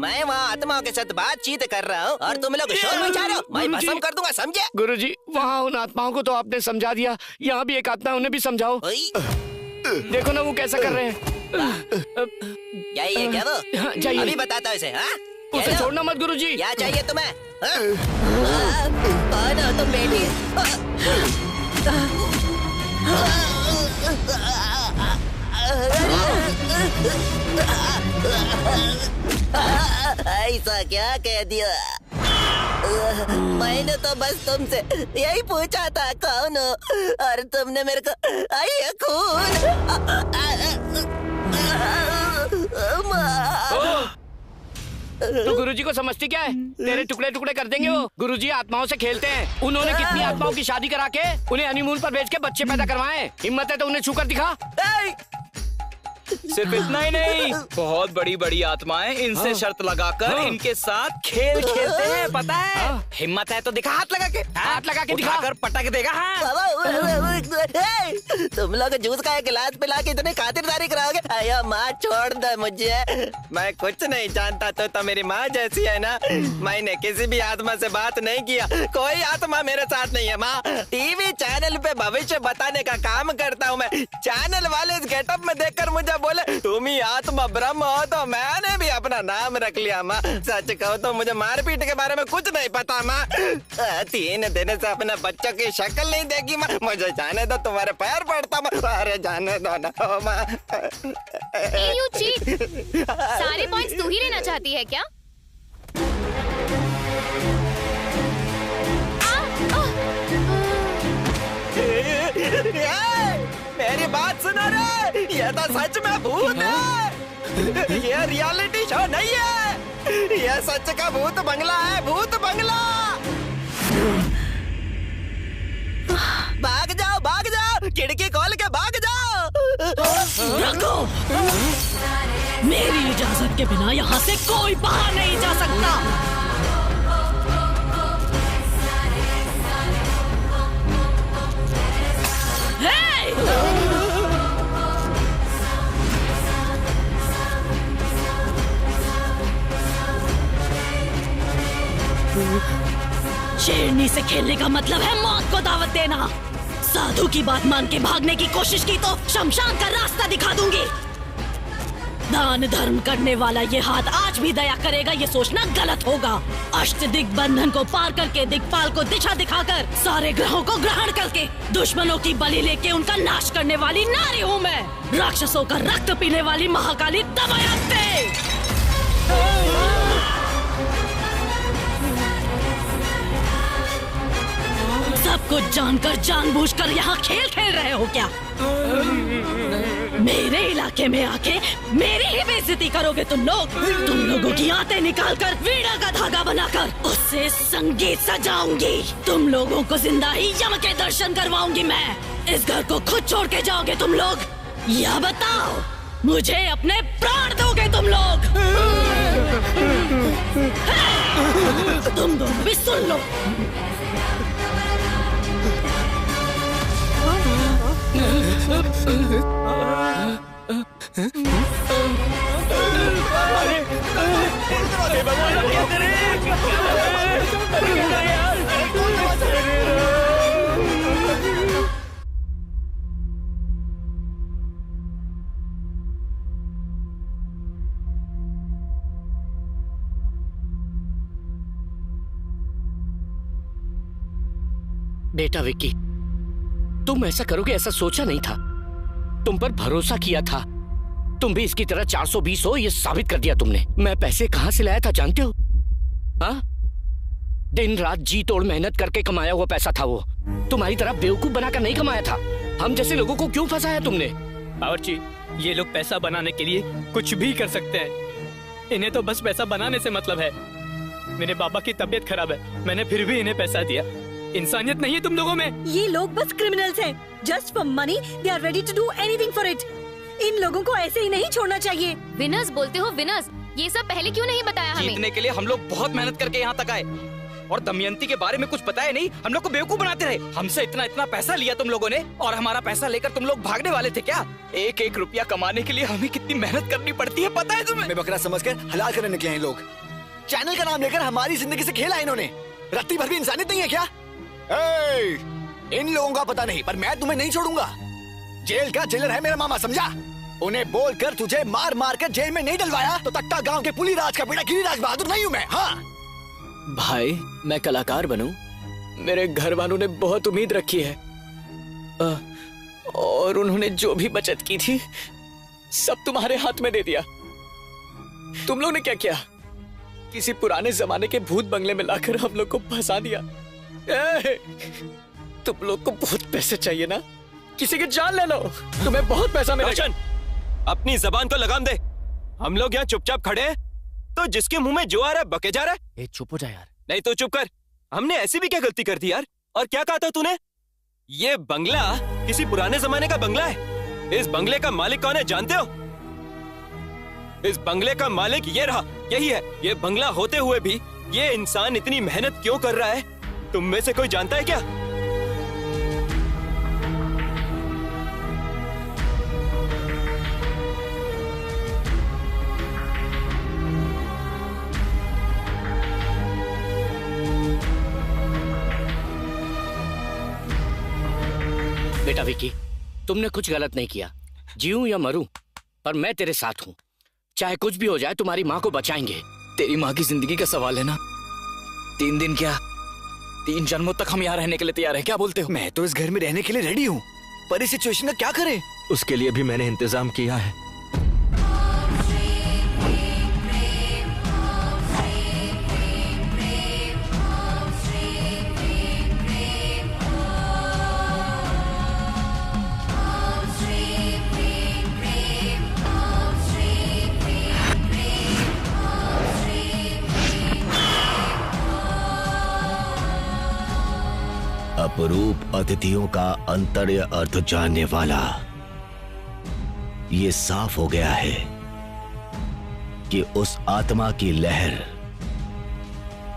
मैं वहाँ आत्माओं के साथ बातचीत कर रहा हूँ और तुम लोग शोर मचा रहे हो। मैं भस्म कर दूंगा, समझे? गुरुजी, वहाँ उन आत्माओं को तो आपने समझा दिया, यहाँ भी एक आत्मा, उन्हें भी समझाओ। देखो ना वो कैसा कर रहे हैं। यही है क्या वो? जाइए, अभी बताता हूँ इसे। उसे छोड़ना मत गुरुजी। क्या चाहिए तुम्हें? कौन हो तुम बेटी? ऐसा क्या कह दिया? मैंने तो बस तुमसे यही पूछा था कौन हो, और तुमने मेरे को आई खून। तो गुरुजी को समझती क्या है? तेरे टुकड़े टुकड़े कर देंगे वो। गुरुजी आत्माओं से खेलते हैं। उन्होंने कितनी आत्माओं की शादी करा के उन्हें हनीमून पर भेज के बच्चे पैदा करवाए। हिम्मत है तो उन्हें छूकर दिखा। सिर्फ इतना ही नहीं, बहुत बड़ी बड़ी आत्माएं इनसे शर्त लगाकर इनके साथ खेल खेलते हैं, पता है? हिम्मत है तो दिखा, हाथ लगा के दिखा कर पटक देगा। तुम लोग जूस का एक गिलास पिला के इतनी खातिरदारी कराओगे? अयो माँ, छोड़ दे मुझे, मैं कुछ नहीं जानता। तो मेरी माँ जैसी है ना। मैंने किसी भी आत्मा से बात नहीं किया, कोई आत्मा मेरे साथ नहीं है माँ। टीवी चैनल पे भविष्य बताने का काम करता हूँ मैं। चैनल वाले इस गेटअप में देखकर मुझे बोले तुम ही आत्मा ब्रह्म हो, तो मैंने भी अपना नाम रख लिया माँ। सच कहो तो मुझे मारपीट के बारे में कुछ नहीं पता माँ। 3 दिन से अपने बच्चों की शक्ल नहीं देखी माँ। मुझे जाने दो, तुम्हारे पैर पड़ता माँ। अरे जाने दो ना माँ। यू चीट, सारे पॉइंट्स तू ही लेना चाहती है क्या? मेरी बात सुनो रे, ये तो सच में भूत है। ये रियलिटी शो नहीं है, ये सच का भूत बंगला है, भूत बंगला। भाग जाओ, खिड़की खोल के भाग जाओ। रखो, मेरी इजाजत के बिना यहाँ से कोई बाहर नहीं जा सकता। शेरनी से खेलने का मतलब है मौत को दावत देना। साधु की बात मान के भागने की कोशिश की तो शमशान का रास्ता दिखा दूंगी। दान धर्म करने वाला ये हाथ आज भी दया करेगा, ये सोचना गलत होगा। अष्ट दिग्बंधन को पार करके दिक्पाल को दिशा दिखाकर सारे ग्रहों को ग्रहण करके दुश्मनों की बलि लेके उनका नाश करने वाली नारी हूँ मैं। राक्षसों का रक्त पीने वाली महाकाली दमयंती। कुछ जानकर जानबूझकर यहाँ खेल खेल रहे हो क्या? मेरे इलाके में आके मेरी ही बेइज्जती करोगे तुम लोग? तुम लोगों की आंतें निकालकर वीणा का धागा बनाकर उससे संगीत सजाऊंगी। तुम लोगों को जिंदा ही यम के दर्शन करवाऊंगी मैं। इस घर को खुद छोड़ के जाओगे तुम लोग या बताओ मुझे अपने प्राण दोगे तुम लोग? तुम दोनों भी सुन लो। बेटा विक्की, तुम ऐसा करोगे ऐसा सोचा नहीं था। तुम पर भरोसा किया था। तुम भी इसकी तरह 420 हो ये साबित कर दिया तुमने। मैं पैसे कहां से लाया था जानते हो? हाँ, दिन रात जी तोड़ मेहनत करके कमाया हुआ पैसा था वो। तुम्हारी तरह बेवकूफ बनाकर नहीं कमाया था। हम जैसे लोगों को क्यों फंसाया तुमने? बावर्ची, ये लोग पैसा बनाने के लिए कुछ भी कर सकते हैं। इन्हें तो बस पैसा बनाने से मतलब है। मेरे बाबा की तबीयत खराब है, मैंने फिर भी इन्हें पैसा दिया। इंसानियत नहीं है तुम लोगों में। ये लोग बस क्रिमिनल्स हैं। Just for money they are ready to do anything for it. इन लोगों को ऐसे ही नहीं छोड़ना चाहिए। विनर्स बोलते हो विनर्स, ये सब पहले क्यों नहीं बताया हमें? जीतने के लिए हम लोग बहुत मेहनत करके यहाँ तक आए और दमयंती के बारे में कुछ बताया नहीं। हम लोग को बेवकूफ बनाते रहे। हमसे इतना इतना पैसा लिया तुम लोगों ने और हमारा पैसा लेकर तुम लोग भागने वाले थे क्या? एक एक रुपया कमाने के लिए हमें कितनी मेहनत करनी पड़ती है पता है तुम्हें? मैं बकरा समझकर हलाल करने निकले हैं लोग। चैनल का नाम लेकर हमारी जिंदगी से खेला इन्होंने। रत्ती भर भी इंसानियत नहीं है क्या? इन लोगों का पता नहीं पर मैं तुम्हें नहीं छोड़ूंगा। जेल का जेलर है मेरा मामा, समझा? उन्हें बोलकर तुझे मार मार कर जेल में नहीं डलवाया तो तख्ता गांव के पुलीराज का बेटा गिरिराज बहादुर नहीं हूँ मैं। हाँ भाई, मैं कलाकार बनूं, मेरे घर वालों ने बहुत उम्मीद रखी है और उन्होंने जो भी बचत की थी सब तुम्हारे हाथ में दे दिया। तुम लोग ने क्या किया? किसी पुराने जमाने के भूत बंगले में लाकर हम लोग को फंसा दिया। तुम लोग को बहुत पैसे चाहिए ना? किसी की जान ले लो, तुम्हें बहुत पैसा मिलेगा। अपनी जबान को लगाम दे। हम लोग यहाँ चुपचाप खड़े हैं तो जिसके मुंह में जो आ रहा है बके जा रहा है। चुप हो जा यार। नहीं तो चुप कर। हमने ऐसी भी क्या गलती कर दी यार? और क्या कहा था तूने? ये बंगला किसी पुराने जमाने का बंगला है। इस बंगले का मालिक कौन है जानते हो? इस बंगले का मालिक ये रहा, यही है। ये बंगला होते हुए भी ये इंसान इतनी मेहनत क्यों कर रहा है तुम में से कोई जानता है क्या? बेटा विकी, तुमने कुछ गलत नहीं किया। जीऊं या मरूं पर मैं तेरे साथ हूं। चाहे कुछ भी हो जाए तुम्हारी माँ को बचाएंगे। तेरी माँ की जिंदगी का सवाल है ना। 3 दिन क्या 3 जन्मों तक हम यहाँ रहने के लिए तैयार हैं। क्या बोलते हो? मैं तो इस घर में रहने के लिए रेडी हूँ पर इस सिचुएशन का क्या करें? उसके लिए भी मैंने इंतजाम किया है। अपरूप अतिथियों का अंतर्य अर्थ जानने वाला ये साफ हो गया है कि उस आत्मा की लहर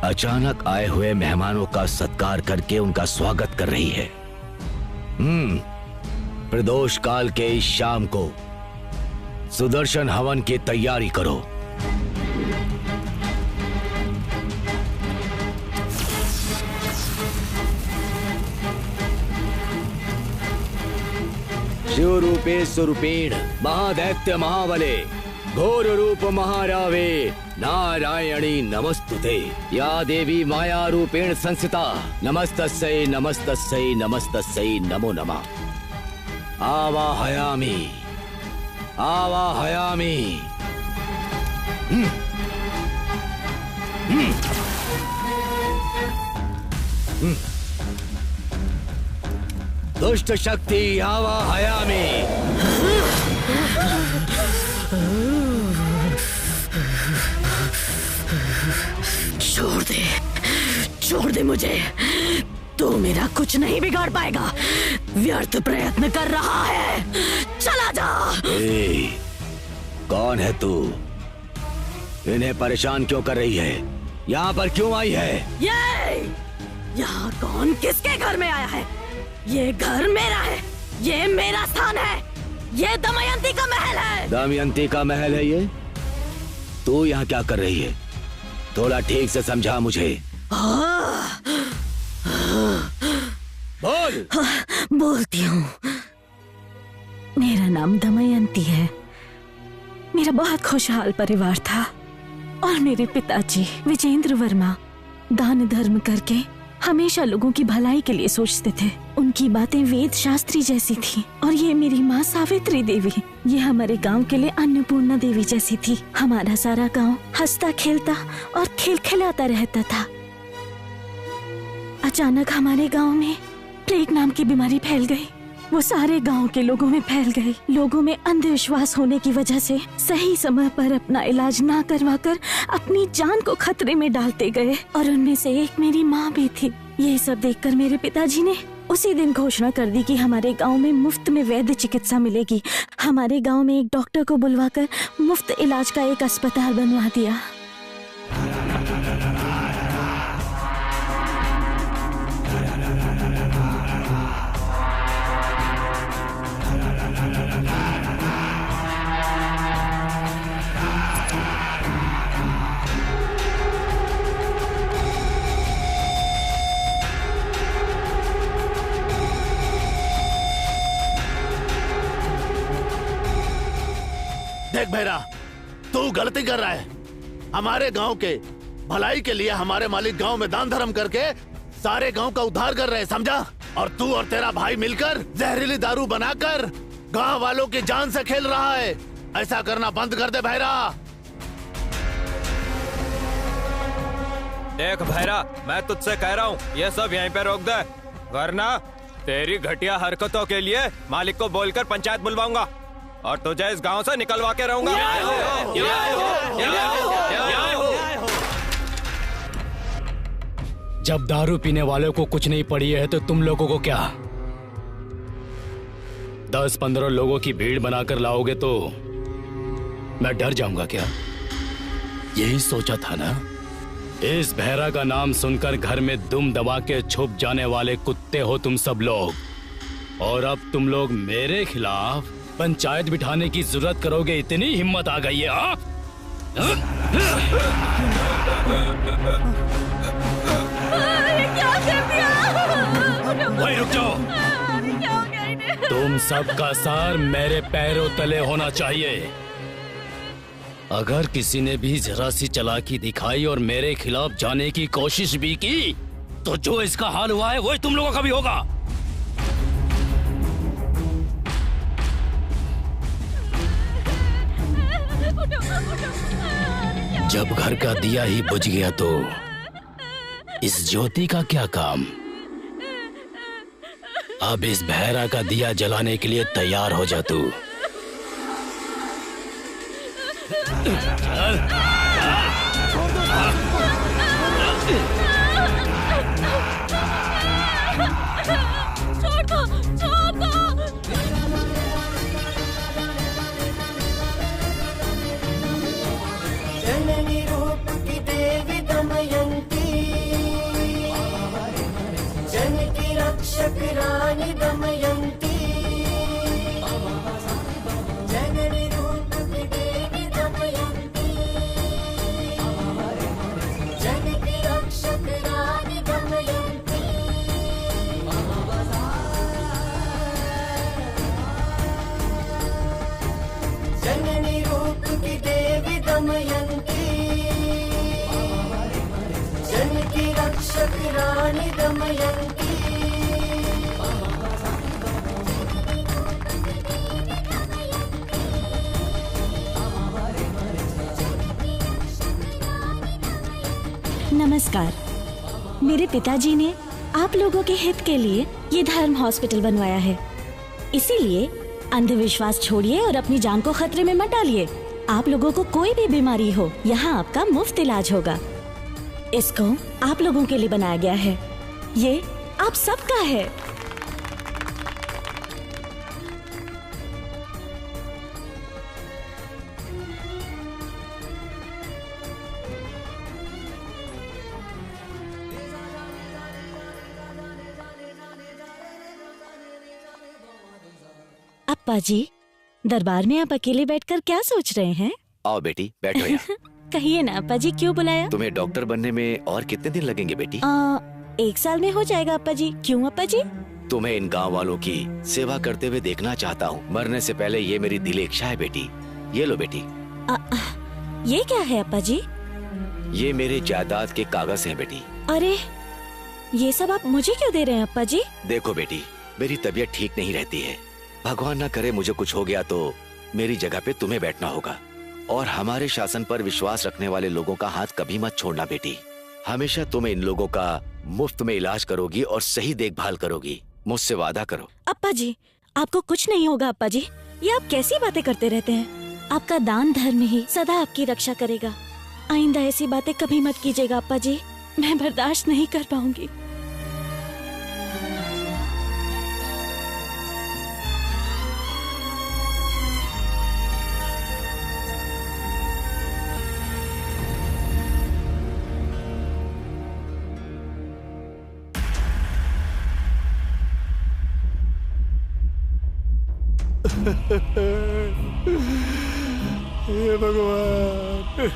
अचानक आए हुए मेहमानों का सत्कार करके उनका स्वागत कर रही है। प्रदोष काल के इस शाम को सुदर्शन हवन की तैयारी करो। शिव रूपे स्वरूपेण महादैत्य महाबले घोर रूप महारावे नारायणी नमस्तुते। या देवी माया रूपेण संस्थिता नमस्तस्यै नमस्तस्यै नमस्तस्यै नमो नमः। आवाहयामि आवाहयामि। दुष्ट शक्ति आवा हयामी। छोड़ दे मुझे। तू मेरा कुछ नहीं बिगाड़ पाएगा। व्यर्थ प्रयत्न कर रहा है। चला जा। कौन है तू? इन्हें परेशान क्यों कर रही है? यहाँ पर क्यों आई है? यहाँ कौन किसके घर में आया है? ये घर मेरा है। ये मेरा स्थान है। ये दमयंती का महल है। दमयंती का महल है ये? तू यहाँ क्या कर रही है? थोड़ा ठीक से समझा मुझे। बोल। बोलती हूँ। मेरा नाम दमयंती है। मेरा बहुत खुशहाल परिवार था और मेरे पिताजी विजेंद्र वर्मा दान धर्म करके हमेशा लोगों की भलाई के लिए सोचते थे। उनकी बातें वेद शास्त्री जैसी थी। और ये मेरी माँ सावित्री देवी, ये हमारे गांव के लिए अन्नपूर्णा देवी जैसी थी। हमारा सारा गांव हंसता खेलता और खिलखिलाता रहता था। अचानक हमारे गांव में प्लेग नाम की बीमारी फैल गई। वो सारे गांव के लोगों में फैल गई। लोगों में अंधविश्वास होने की वजह से सही समय पर अपना इलाज ना करवाकर अपनी जान को खतरे में डालते गए और उनमें से एक मेरी माँ भी थी। ये सब देखकर मेरे पिताजी ने उसी दिन घोषणा कर दी कि हमारे गांव में मुफ्त में वैद्य चिकित्सा मिलेगी। हमारे गांव में एक डॉक्टर को बुलवाकर मुफ्त इलाज का एक अस्पताल बनवा दिया। देख भैरा, तू गलती कर रहा है। हमारे गांव के भलाई के लिए हमारे मालिक गांव में दान धर्म करके सारे गांव का उद्धार कर रहे हैं, समझा? और तू और तेरा भाई मिलकर जहरीली दारू बनाकर गांव वालों की जान से खेल रहा है। ऐसा करना बंद कर दे भैरा। देख भैरा, मैं तुझसे कह रहा हूँ ये सब यहीं पे रोक दे, वरना तेरी घटिया हरकतों के लिए मालिक को बोलकर पंचायत बुलवाऊंगा और तुझे इस गांव से निकलवा के रहूंगा। जब दारू पीने वालों को कुछ नहीं पड़ी है तो तुम लोगों को क्या? 10-15 लोगों की भीड़ बनाकर लाओगे तो मैं डर जाऊंगा क्या? यही सोचा था ना? इस भैरा का नाम सुनकर घर में दुम दबा के छुप जाने वाले कुत्ते हो तुम सब लोग। और अब तुम लोग मेरे खिलाफ पंचायत बिठाने की जरूरत करोगे, इतनी हिम्मत आ गई है? हाँ? क्या कर दिया? वही रुक जाओ। तुम सबका सार मेरे पैरों तले होना चाहिए। अगर किसी ने भी जरा सी चालाकी दिखाई और मेरे खिलाफ जाने की कोशिश भी की तो जो इसका हाल हुआ है वही तुम लोगों का भी होगा। जब घर का दिया ही बुझ गया तो इस ज्योति का क्या काम? अब इस भैरा का दिया जलाने के लिए तैयार हो जा तू। छोड़ दो, छोड़ दो। जननी रूप की देवी दमयंती, जन की रक्षक रानी दमयंती, जननी रूप की देवी दमयंती, जन की रक्षक रानी दमयंती, जननी रूप की देवी दमयंती, जन की रक्षक रानी दमयंती। नमस्कार। मेरे पिताजी ने आप लोगों के हित के लिए ये धर्म हॉस्पिटल बनवाया है, इसीलिए अंधविश्वास छोड़िए और अपनी जान को खतरे में मत डालिए। आप लोगों को कोई भी बीमारी हो, यहाँ आपका मुफ्त इलाज होगा। इसको आप लोगों के लिए बनाया गया है, ये आप सबका है। अप्पा जी, दरबार में आप अकेले बैठकर क्या सोच रहे हैं? आओ बेटी, बैठो यहाँ। कहिए ना अप्पा जी, क्यों बुलाया? तुम्हें डॉक्टर बनने में और कितने दिन लगेंगे बेटी? 1 साल में हो जाएगा अप्पा जी। क्यों अप्पा जी? तुम्हें इन गांव वालों की सेवा करते हुए देखना चाहता हूँ। मरने से पहले ये मेरी दिली इच्छा है बेटी। ये लो बेटी। ये क्या है अप्पा जी? ये मेरे जायदाद के कागज हैं बेटी। अरे, ये सब आप मुझे क्यों दे रहे हैं अप्पा जी? देखो बेटी, मेरी तबीयत ठीक नहीं रहती है। भगवान ना करे मुझे कुछ हो गया तो मेरी जगह पे तुम्हें बैठना होगा। और हमारे शासन पर विश्वास रखने वाले लोगों का हाथ कभी मत छोड़ना बेटी। हमेशा तुम इन लोगों का मुफ्त में इलाज करोगी और सही देखभाल करोगी। मुझसे वादा करो। अप्पा जी, आपको कुछ नहीं होगा अप्पा जी। ये आप कैसी बातें करते रहते हैं? आपका दान धर्म ही सदा आपकी रक्षा करेगा। आइंदा ऐसी बातें कभी मत कीजिएगा अप्पा जी, मैं बर्दाश्त नहीं कर पाऊंगी। हे भगवान।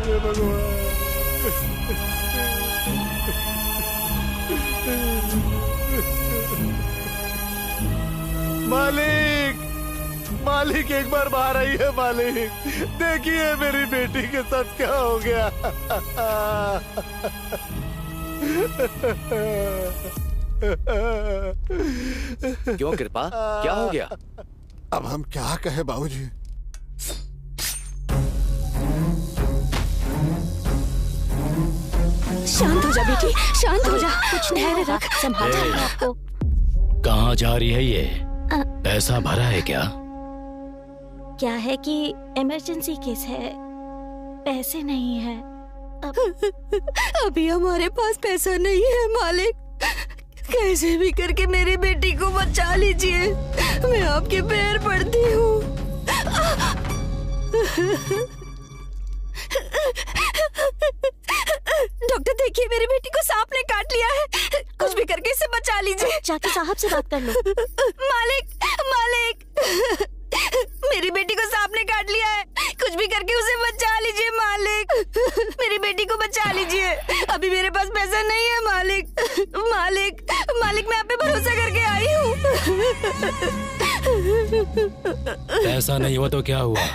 हे भगवान। मालिक, मालिक एक बार बाहर आई है मालिक। देखिए मेरी बेटी के साथ क्या हो गया। क्यों कृपा, क्या हो गया? अब हम क्या कहे बाबूजी। शांत हो जा बेटी, शांत हो जा। कुछ धैर्य रख, संभाल अपने आप को। कहाँ जा रही है ये? पैसा भरा है क्या? क्या है कि इमरजेंसी केस है, पैसे नहीं है। अभी हमारे पास पैसा नहीं है मालिक। कैसे भी करके मेरी बेटी को बचा लीजिए, मैं आपके पैर पड़ती हूँ। डॉक्टर देखिए, मेरी बेटी को सांप ने काट लिया है, कुछ भी करके इसे बचा लीजिए। जाके साहब से बात कर लो। मालिक, मालिक, मेरी बेटी को सांप ने काट लिया है, कुछ भी करके उसे बचा लीजिए मालिक। मेरी बेटी को बचा लीजिए। अभी मेरे पास पैसा नहीं है मालिक। मालिक, मालिक, मैं आप पे भरोसा करके आई हूँ। पैसा नहीं हुआ तो क्या हुआ?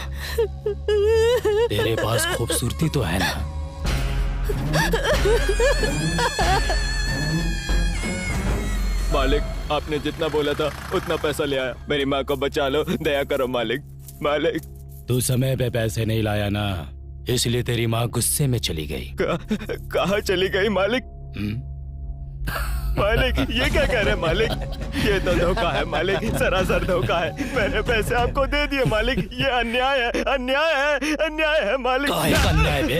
तेरे पास खूबसूरती तो है ना? मालिक, आपने जितना बोला था उतना पैसा ले आया। मेरी माँ को बचा लो, दया करो मालिक। मालिक, तू समय पे पैसे नहीं लाया ना, इसलिए तेरी माँ गुस्से में चली गई। कहाँ चली गई मालिक? मालिक, ये क्या कह रहे हैं मालिक? ये तो धोखा है मालिक, सरासर धोखा है। मैंने पैसे आपको दे दिए मालिक, ये अन्याय है, अन्याय है, अन्याय है मालिक। काहे का अन्याय बे?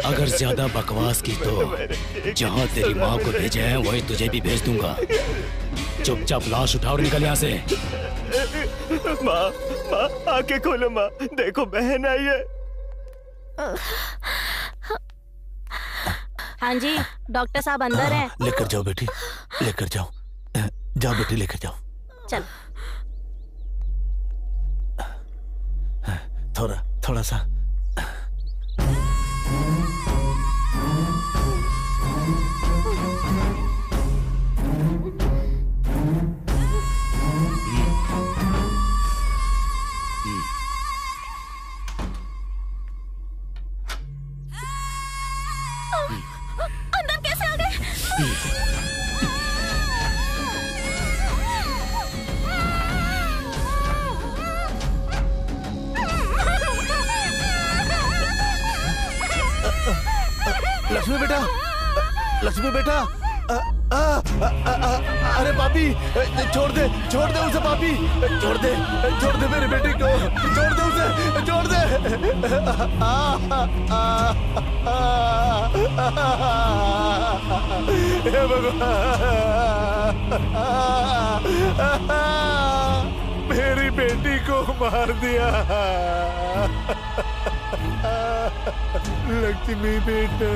अगर ज्यादा बकवास की तो जहाँ तेरी माँ को भेजे हैं वही तुझे भी भेज दूंगा। चुपचाप लाश उठाओ और निकल यहाँ से। माँ, माँ, आंखें खोलो माँ, देखो बहन आई है। हाँ जी, डॉक्टर साहब अंदर हैं। लेकर जाओ बेटी, लेकर जाओ। जाओ बेटी, लेकर जाओ। चल। थोड़ा थोड़ा सा। बेटा, लक्ष्मी बेटा, अरे पापी, छोड़ दे उसे पापी, छोड़ दे मेरे बेटे को, छोड़ दे उसे, छोड़ दे। हे भगवान, मेरी बेटी को मार दिया। लक्ष्मी बेटा।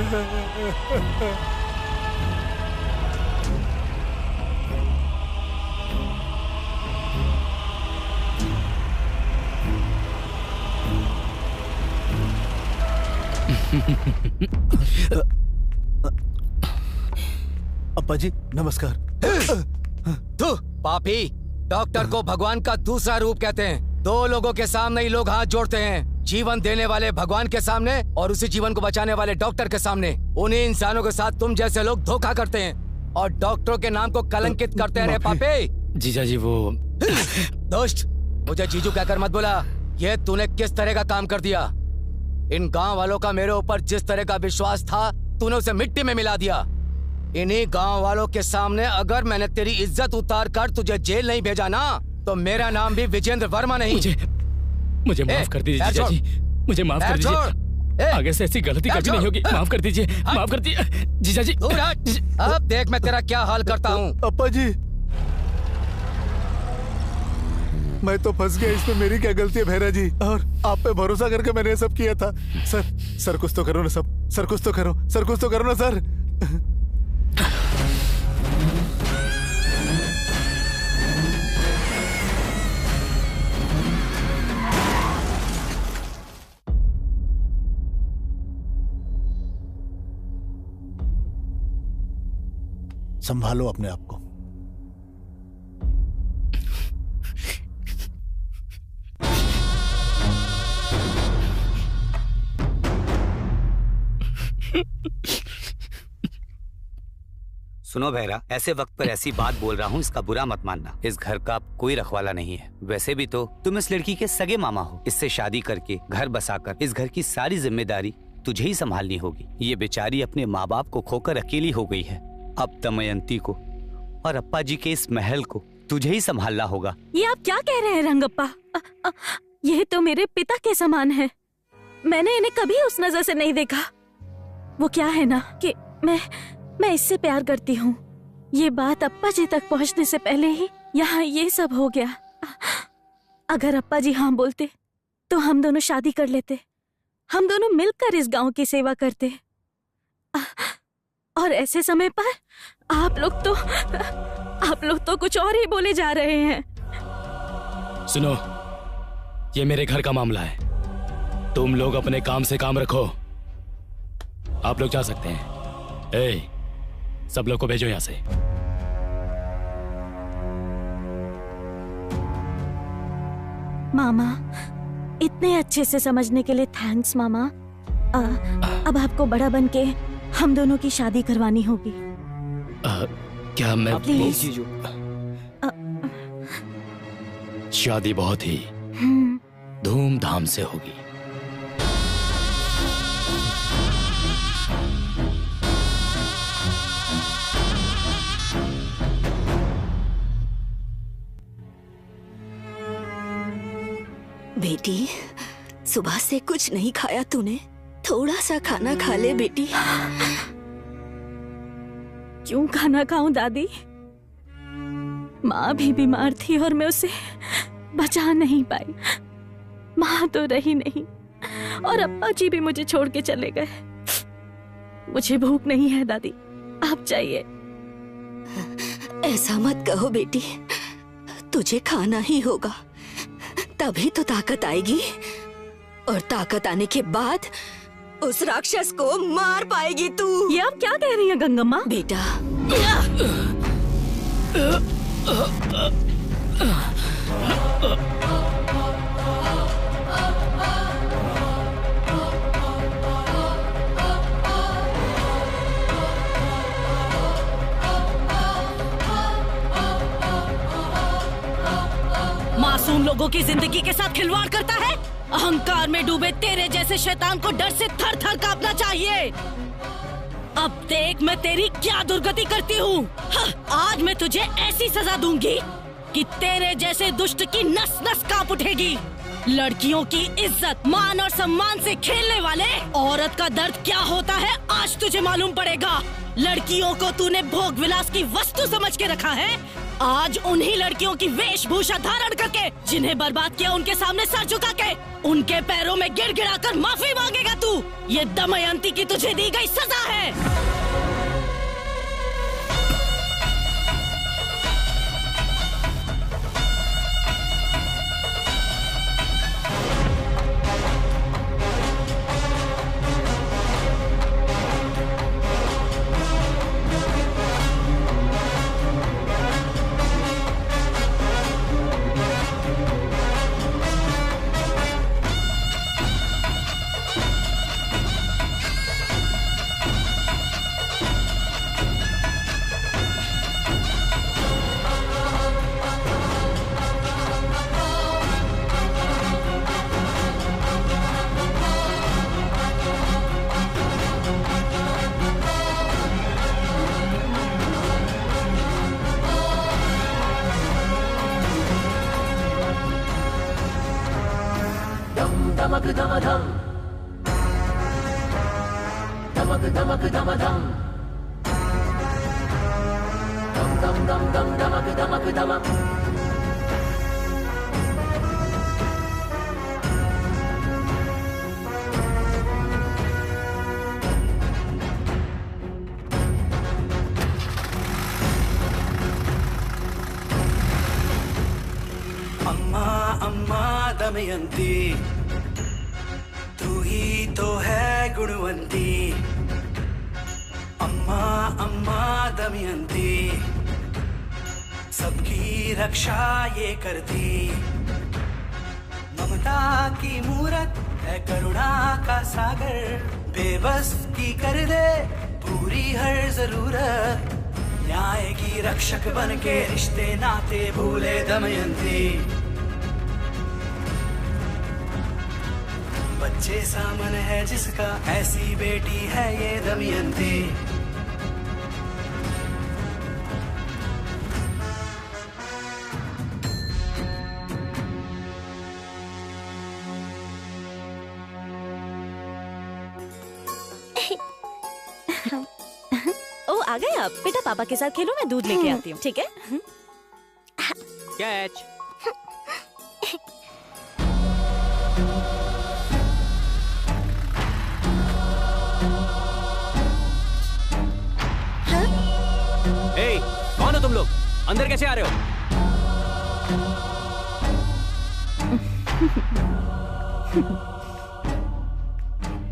अप्पा जी नमस्कार। तू पापी, डॉक्टर को भगवान का दूसरा रूप कहते हैं। दो लोगों के सामने ही लोग हाथ जोड़ते हैं, जीवन देने वाले भगवान के सामने और उसी जीवन को बचाने वाले डॉक्टर के सामने। उन्हीं इंसानों के साथ तुम जैसे लोग धोखा करते हैं और डॉक्टरों के नाम को कलंकित करते हैं। पापी जीजा जी वो दोस्त, मुझे जीजू कहकर मत बोला। ये तूने किस तरह का काम कर दिया? इन गांव वालों का मेरे ऊपर जिस तरह का विश्वास था, तूने उसे मिट्टी में मिला दिया। इन्हीं गांव वालों के सामने अगर मैंने तेरी इज्जत उतार कर तुझे जेल नहीं भेजा ना, तो मेरा नाम भी विजेंद्र वर्मा नहीं। मुझे माफ कर दीजिए जीजा जी, मुझे माफ कर दीजिए। आगे से ऐसी गलती कभी नहीं होगी। माफ कर दीजिए, माफ कर दीजिए जीजा जी। अब देख मैं तेरा क्या हाल करता हूँ। अप्पा जी मैं तो फंस गया, इसमें मेरी क्या गलती है भैरा जी? और आप पे भरोसा करके मैंने ये सब किया था। सर कुछ तो करो ना सब, सर कुछ तो करो, सर कुछ तो करो ना सर। संभालो अपने आप को। सुनो भैरा, ऐसे वक्त पर ऐसी बात बोल रहा हूँ, इसका बुरा मत मानना। इस घर का कोई रखवाला नहीं है। वैसे भी तो तुम इस लड़की के सगे मामा हो। इससे शादी करके घर बसाकर इस घर की सारी जिम्मेदारी तुझे ही संभालनी होगी। ये बेचारी अपने माँ बाप को खोकर अकेली हो गई है। अब दमयंती को और अप्पा जी के इस महल को तुझे ही संभालना होगा। ये आप क्या कह रहे हैं रंगप्पा? ये तो मेरे पिता के समान है। मैंने इन्हें कभी उस नजर से नहीं देखा। वो क्या है ना कि मैं इससे प्यार करती हूँ। ये बात अप्पा जी तक पहुँचने से पहले ही यहाँ ये सब हो गया। अगर अप्पा जी हाँ बोलते तो हम दोनों शादी कर लेते। हम दोनों मिलकर इस गांव की सेवा करते। और ऐसे समय पर आप लोग तो कुछ और ही बोले जा रहे हैं। सुनो, ये मेरे घर का मामला है। तुम लोग अपने काम से काम रखो। आप लोग जा सकते हैं। सब लोग को भेजो यहाँ से। मामा, इतने अच्छे से समझने के लिए थैंक्स मामा। अब आपको बड़ा बन के हम दोनों की शादी करवानी होगी। क्या मैं प्लीज जीजू? शादी बहुत ही धूमधाम से होगी। बेटी, सुबह से कुछ नहीं खाया तूने? थोड़ा सा खाना खा ले बेटी। क्यों खाना खाऊं दादी? माँ भी बीमार थी और मैं उसे बचा नहीं पाई। माँ तो रही नहीं और अप्पा जी भी मुझे छोड़ के चले गए। मुझे भूख नहीं है दादी, आप जाइए। ऐसा मत कहो बेटी, तुझे खाना ही होगा, तभी तो ताकत आएगी। और ताकत आने के बाद उस राक्षस को मार पाएगी तू। ये आप क्या कह रही हैं गंगम्मा? बेटा, मासूम लोगों की जिंदगी के साथ खिलवाड़ करता है। अहंकार में डूबे तेरे जैसे शैतान को डर से थर थर कांपना चाहिए। अब देख मैं तेरी क्या दुर्गति करती हूँ। आज मैं तुझे ऐसी सजा दूंगी कि तेरे जैसे दुष्ट की नस नस कांप उठेगी। लड़कियों की इज्जत, मान और सम्मान से खेलने वाले औरत का दर्द क्या होता है आज तुझे मालूम पड़ेगा। लड़कियों को तूने भोग विलास की वस्तु समझ के रखा है। आज उन्हीं लड़कियों की वेशभूषा धारण करके, जिन्हें बर्बाद किया उनके सामने सर झुका के, उनके पैरों में गिड़गिड़ा कर माफी मांगेगा तू। ये दमयंती की तुझे दी गई सजा है। धमक धम धम धमक धमक धम धम धम धम धम धम धमक धमक धमक अम्मा अम्मा दमयंती, तू ही तो है गुणवंती। अम्मा अम्मा दमयंती, सबकी रक्षा ये करती। ममता की मूरत है करुणा का सागर, बेबस की कर दे पूरी हर जरूरत। न्याय की रक्षक बन के रिश्ते नाते भूले दमयंती। बच्चे सामन है जिसका, ऐसी बेटी है ये दमयंती। ओ आ गए आप? बेटा पापा के साथ खेलो, मैं दूध लेके आती हूँ, ठीक है? कैच। ए, कौन हो तुम लोग? अंदर कैसे आ रहे हो?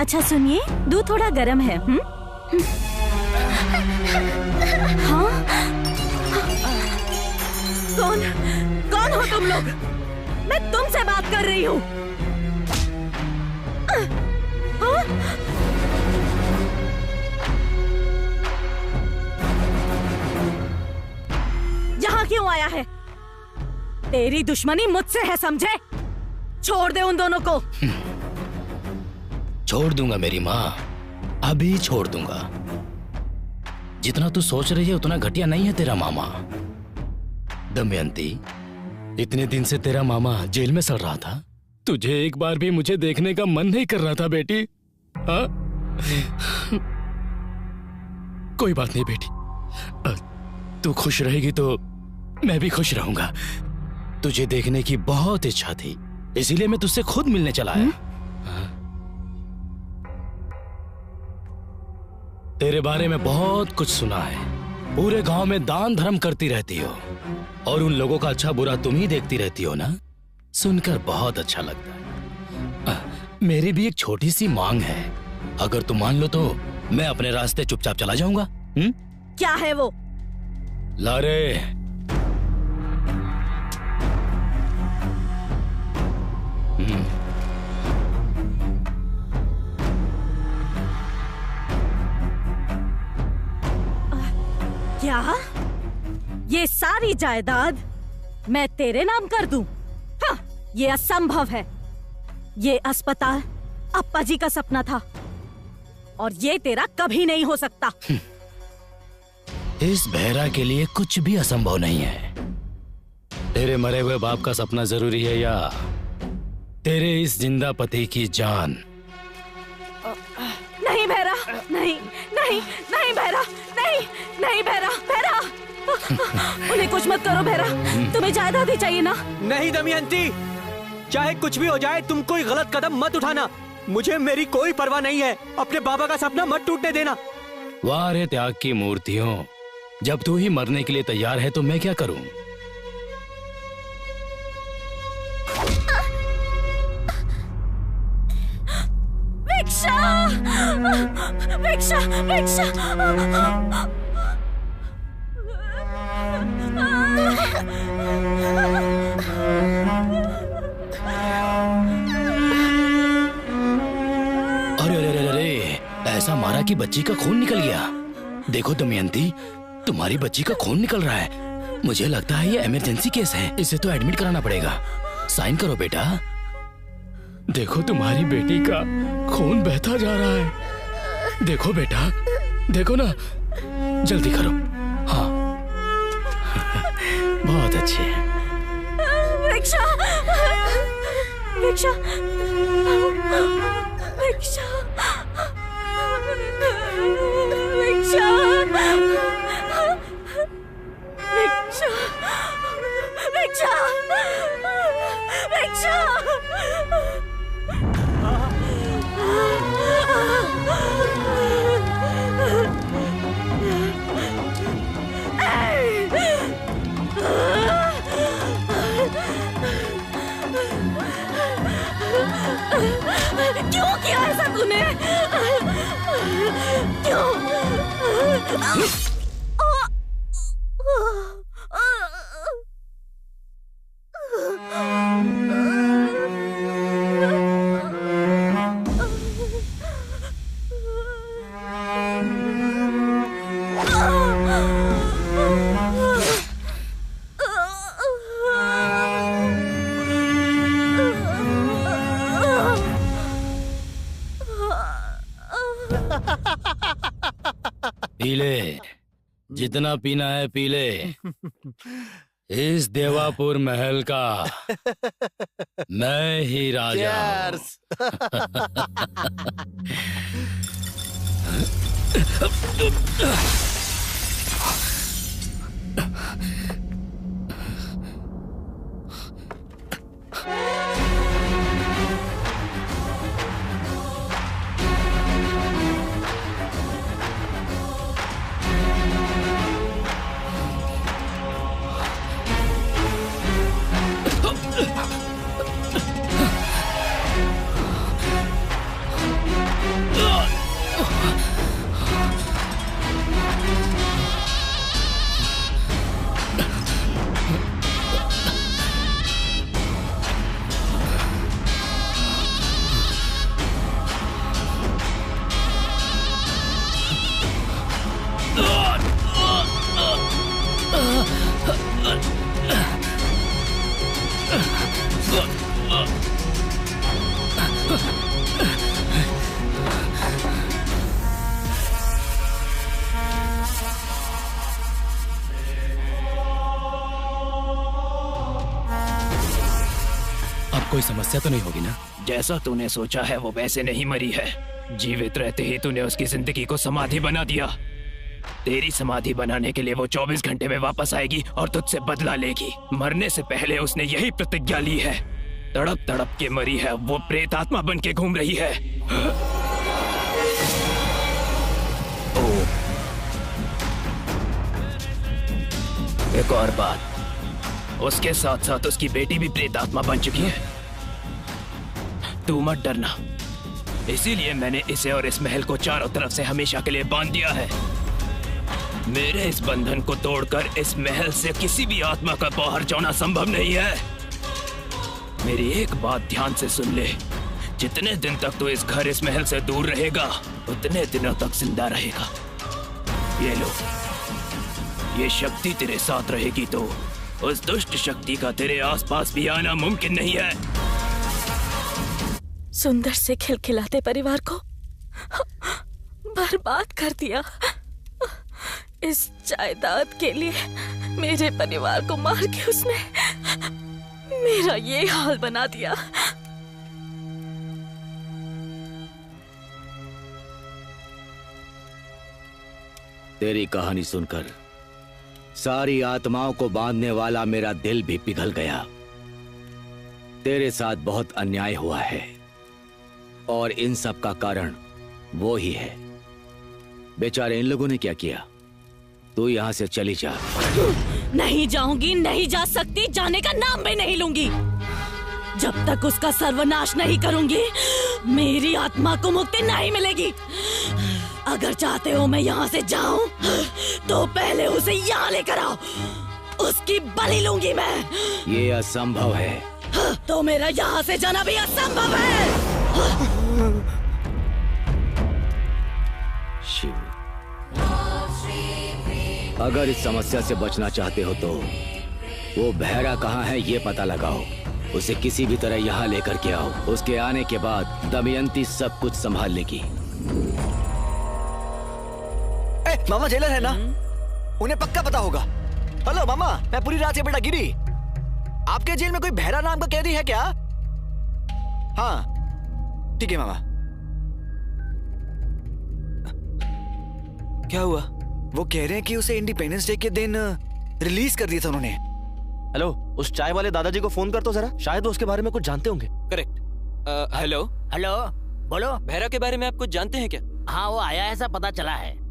अच्छा सुनिए, दूध थोड़ा गर्म है। हाँ? कौन हो तुम लोग? मैं तुमसे बात कर रही हूँ। यहाँ क्यों आया है? तेरी दुश्मनी मुझसे है, समझे? छोड़ दे उन दोनों को। छोड़ दूंगा मेरी माँ, अभी छोड़ दूंगा। जितना तू सोच रही है उतना घटिया नहीं है तेरा मामा। दमयंती, इतने दिन से तेरा मामा जेल में सड़ रहा था, तुझे एक बार भी मुझे देखने का मन नहीं कर रहा था बेटी? हाँ? कोई बात नहीं बेटी, तू खुश रहेगी तो मैं भी खुश रहूंगा। तुझे देखने की बहुत इच्छा थी, इसीलिए मैं तुझसे खुद मिलने चला आया। तेरे बारे में बहुत कुछ सुना है। पूरे गांव में दान धर्म करती रहती हो और उन लोगों का अच्छा बुरा तुम ही देखती रहती हो ना। सुनकर बहुत अच्छा लगता है। मेरी भी एक छोटी सी मांग है, अगर तुम मान लो तो मैं अपने रास्ते चुपचाप चला जाऊंगा। क्या है वो? लारे, क्या? ये सारी जायदाद मैं तेरे नाम कर दूं? हाँ, ये असंभव है। ये अस्पताल अप्पा जी का सपना था। और ये तेरा कभी नहीं हो सकता। इस बहरा के लिए कुछ भी असंभव नहीं है। तेरे मरे हुए बाप का सपना जरूरी है या तेरे इस जिंदा पति की जान? नहीं भैरा, नहीं नहीं नहीं भैरा, नहीं नहीं भैरा, भैरा उन्हें कुछ मत करो भैरा, तुम्हें जायदाद ही चाहिए ना? नहीं दमयंती, चाहे कुछ भी हो जाए तुम कोई गलत कदम मत उठाना। मुझे मेरी कोई परवाह नहीं है, अपने बाबा का सपना मत टूटने देना। वाह रे त्याग की मूर्तियों, जब तू ही मरने के लिए तैयार है तो मैं क्या करूं? भिक्षा, भिक्षा, भिक्षा। अरे अरे अरे अरे, ऐसा मारा कि बच्ची का खून निकल गया। देखो दमयंती, तुम्हारी बच्ची का खून निकल रहा है। मुझे लगता है ये इमरजेंसी केस है, इसे तो एडमिट कराना पड़ेगा। साइन करो बेटा। देखो तुम्हारी बेटी का खून बहता जा रहा है। देखो बेटा, देखो ना, जल्दी करो। हाँ बहुत अच्छे। भिक्षा, भिक्षा, भिक्षा, भिक्षा, भिक्षा, भिक्षा, भिक्षा। क्यों किया ऐसा तूने? क्यों? पी ले, जितना पीना है पी ले। इस देवापुर महल का मैं ही राजा हूं। कोई समस्या तो नहीं होगी ना? जैसा तूने सोचा है वो वैसे नहीं मरी है। जीवित रहते ही तूने उसकी जिंदगी को समाधि बना दिया। तेरी समाधि बनाने के लिए वो 24 घंटे में वापस आएगी और तुझसे बदला लेगी। मरने से पहले उसने यही प्रतिज्ञा ली है। तड़प तड़प के मरी है, वो प्रेत आत्मा बन के घूम रही है। एक और बात, उसके साथ साथ उसकी बेटी भी प्रेत आत्मा बन चुकी है। तू मत डरना, इसीलिए मैंने इसे और इस महल को चारों तरफ से हमेशा के लिए बांध दिया है। मेरे इस बंधन को तोड़कर इस महल से किसी भी आत्मा का बाहर जाना संभव नहीं है। मेरी एक बात ध्यान से सुन ले, जितने दिन तक तू इस घर इस महल से दूर रहेगा उतने दिनों तक जिंदा रहेगा। ये लो, ये शक्ति तेरे साथ रहेगी तो उस दुष्ट शक्ति का तेरे आसपास भी आना मुमकिन नहीं है। सुंदर से खिलखिलाते परिवार को बर्बाद कर दिया। इस जायदाद के लिए मेरे परिवार को मार के उसने मेरा ये हाल बना दिया। तेरी कहानी सुनकर सारी आत्माओं को बांधने वाला मेरा दिल भी पिघल गया। तेरे साथ बहुत अन्याय हुआ है और इन सब का कारण वो ही है। बेचारे इन लोगों ने क्या किया? तू यहां से चली जा। नहीं जाऊंगी, नहीं जा सकती, जाने का नाम भी नहीं लूंगी। जब तक उसका सर्वनाश नहीं करूंगी मेरी आत्मा को मुक्ति नहीं मिलेगी। अगर चाहते हो मैं यहाँ से जाऊं तो पहले उसे यहाँ लेकर आओ, उसकी बलि लूंगी मैं। ये असंभव है। तो मेरा यहाँ से जाना भी असंभव है। शिव, अगर इस समस्या से बचना चाहते हो तो वो बहरा कहाँ है ये पता लगाओ। उसे किसी भी तरह यहाँ लेकर के आओ। उसके आने के बाद दमयंती सब कुछ संभाल लेगी। मामा जेलर है ना? उन्हें पक्का पता होगा। हेलो मामा, मैं पूरी रात से बेटा गिरी। आपके जेल में कोई बहरा नाम का कैदी है क्या? हाँ ठीक है मामा। क्या हुआ? वो कह रहे हैं कि उसे इंडिपेंडेंस डे के दिन रिलीज कर दिया था उन्होंने। हेलो, उस चाय वाले दादाजी को फोन कर तो जरा, शायद वो उसके बारे में कुछ जानते होंगे। करेक्ट। हेलो हेलो, बोलो। बहरा के बारे में आप कुछ जानते हैं क्या? हाँ, वो आया ऐसा पता चला है।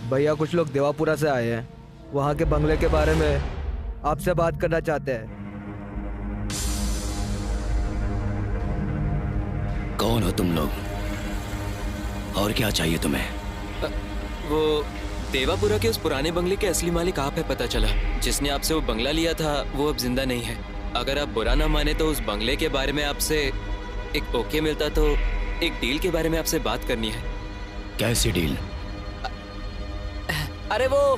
भैया कुछ लोग देवापुरा से आए हैं, वहाँ के बंगले के बारे में आपसे बात करना चाहते हैं। कौन हो तुम लोग और क्या चाहिए तुम्हें? वो देवापुरा के उस पुराने बंगले के असली मालिक आप है, पता चला। जिसने आपसे वो बंगला लिया था वो अब जिंदा नहीं है। अगर आप बुरा ना माने तो उस बंगले के बारे में आपसे एक ओके मिलता तो एक डील के बारे में आपसे बात करनी है। कैसी डील? अरे वो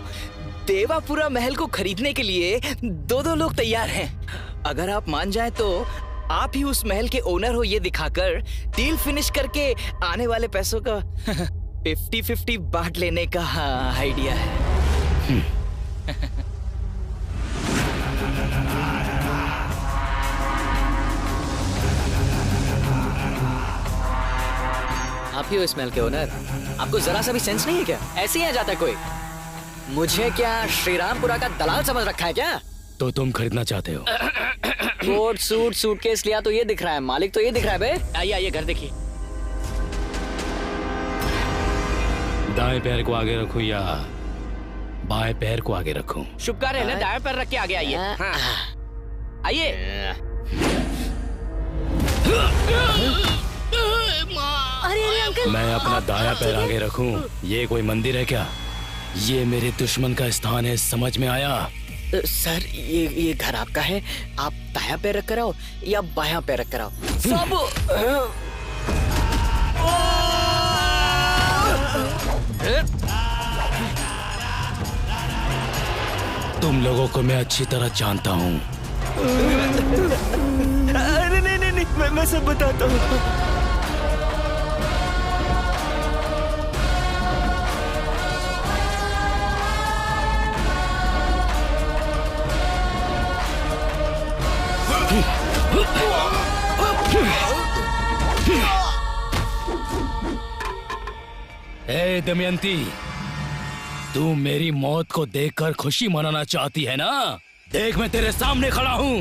देवापुरा महल को खरीदने के लिए दो लोग तैयार हैं। अगर आप मान जाएं तो आप ही उस महल के ओनर हो ये दिखाकर डील फिनिश करके आने वाले पैसों का 50-50 बांट लेने का आइडिया है। आप ही हो इस महल के ओनर? आपको जरा सा भी सेंस नहीं है क्या? ऐसे ही आ जाता है कोई? मुझे क्या श्रीरामपुरा का दलाल समझ रखा है क्या? तो तुम खरीदना चाहते हो? कोट सूट सूटकेस लिया तो ये दिख रहा है, मालिक तो ये दिख रहा है बे। आइए आइए घर देखिए। दाएं पैर को आगे रखूं या बाएं पैर को आगे रखूं? शुभ कार्य है ना, दाएं पैर रख के आगे आइए। हाँ। आइए। अरे अंकल, मैं अपना दाया पैर आगे रखूं? ये कोई मंदिर है क्या? ये मेरे दुश्मन का स्थान है, समझ में आया? सर ये घर आपका है, आप दाया पैर रख कर आओ या बायां पैर रख कर आओ। सब तुम लोगों को मैं अच्छी तरह जानता हूँ। अरे नहीं, मैं सब बताता हूँ। ए दमयंती, तू मेरी मौत को देखकर खुशी मनाना चाहती है ना? देख मैं तेरे सामने खड़ा हूँ।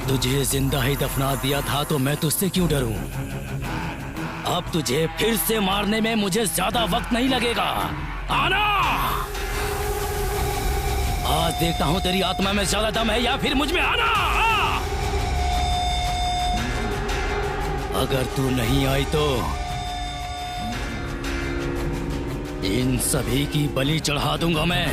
तुझे जिंदा ही दफना दिया था तो मैं तुझसे क्यों डरूं? अब तुझे फिर से मारने में मुझे ज्यादा वक्त नहीं लगेगा। आना। आज देखता हूं तेरी आत्मा में ज्यादा दम है या फिर मुझ में। आना। अगर तू नहीं आई तो इन सभी की बलि चढ़ा दूंगा मैं।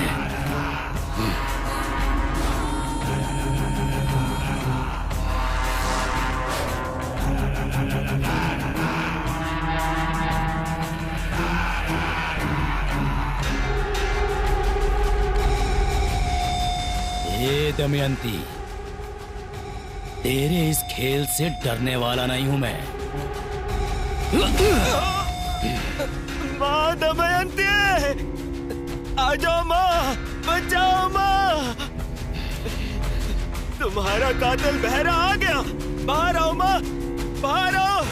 हे दमयंती, तेरे इस खेल से डरने वाला नहीं हूं मैं। माँ दमयंती, आ जाओ माँ, बचाओ माँ। तुम्हारा कातिल बहरा आ गया। बाहर आओ माँ, बाहर आओ।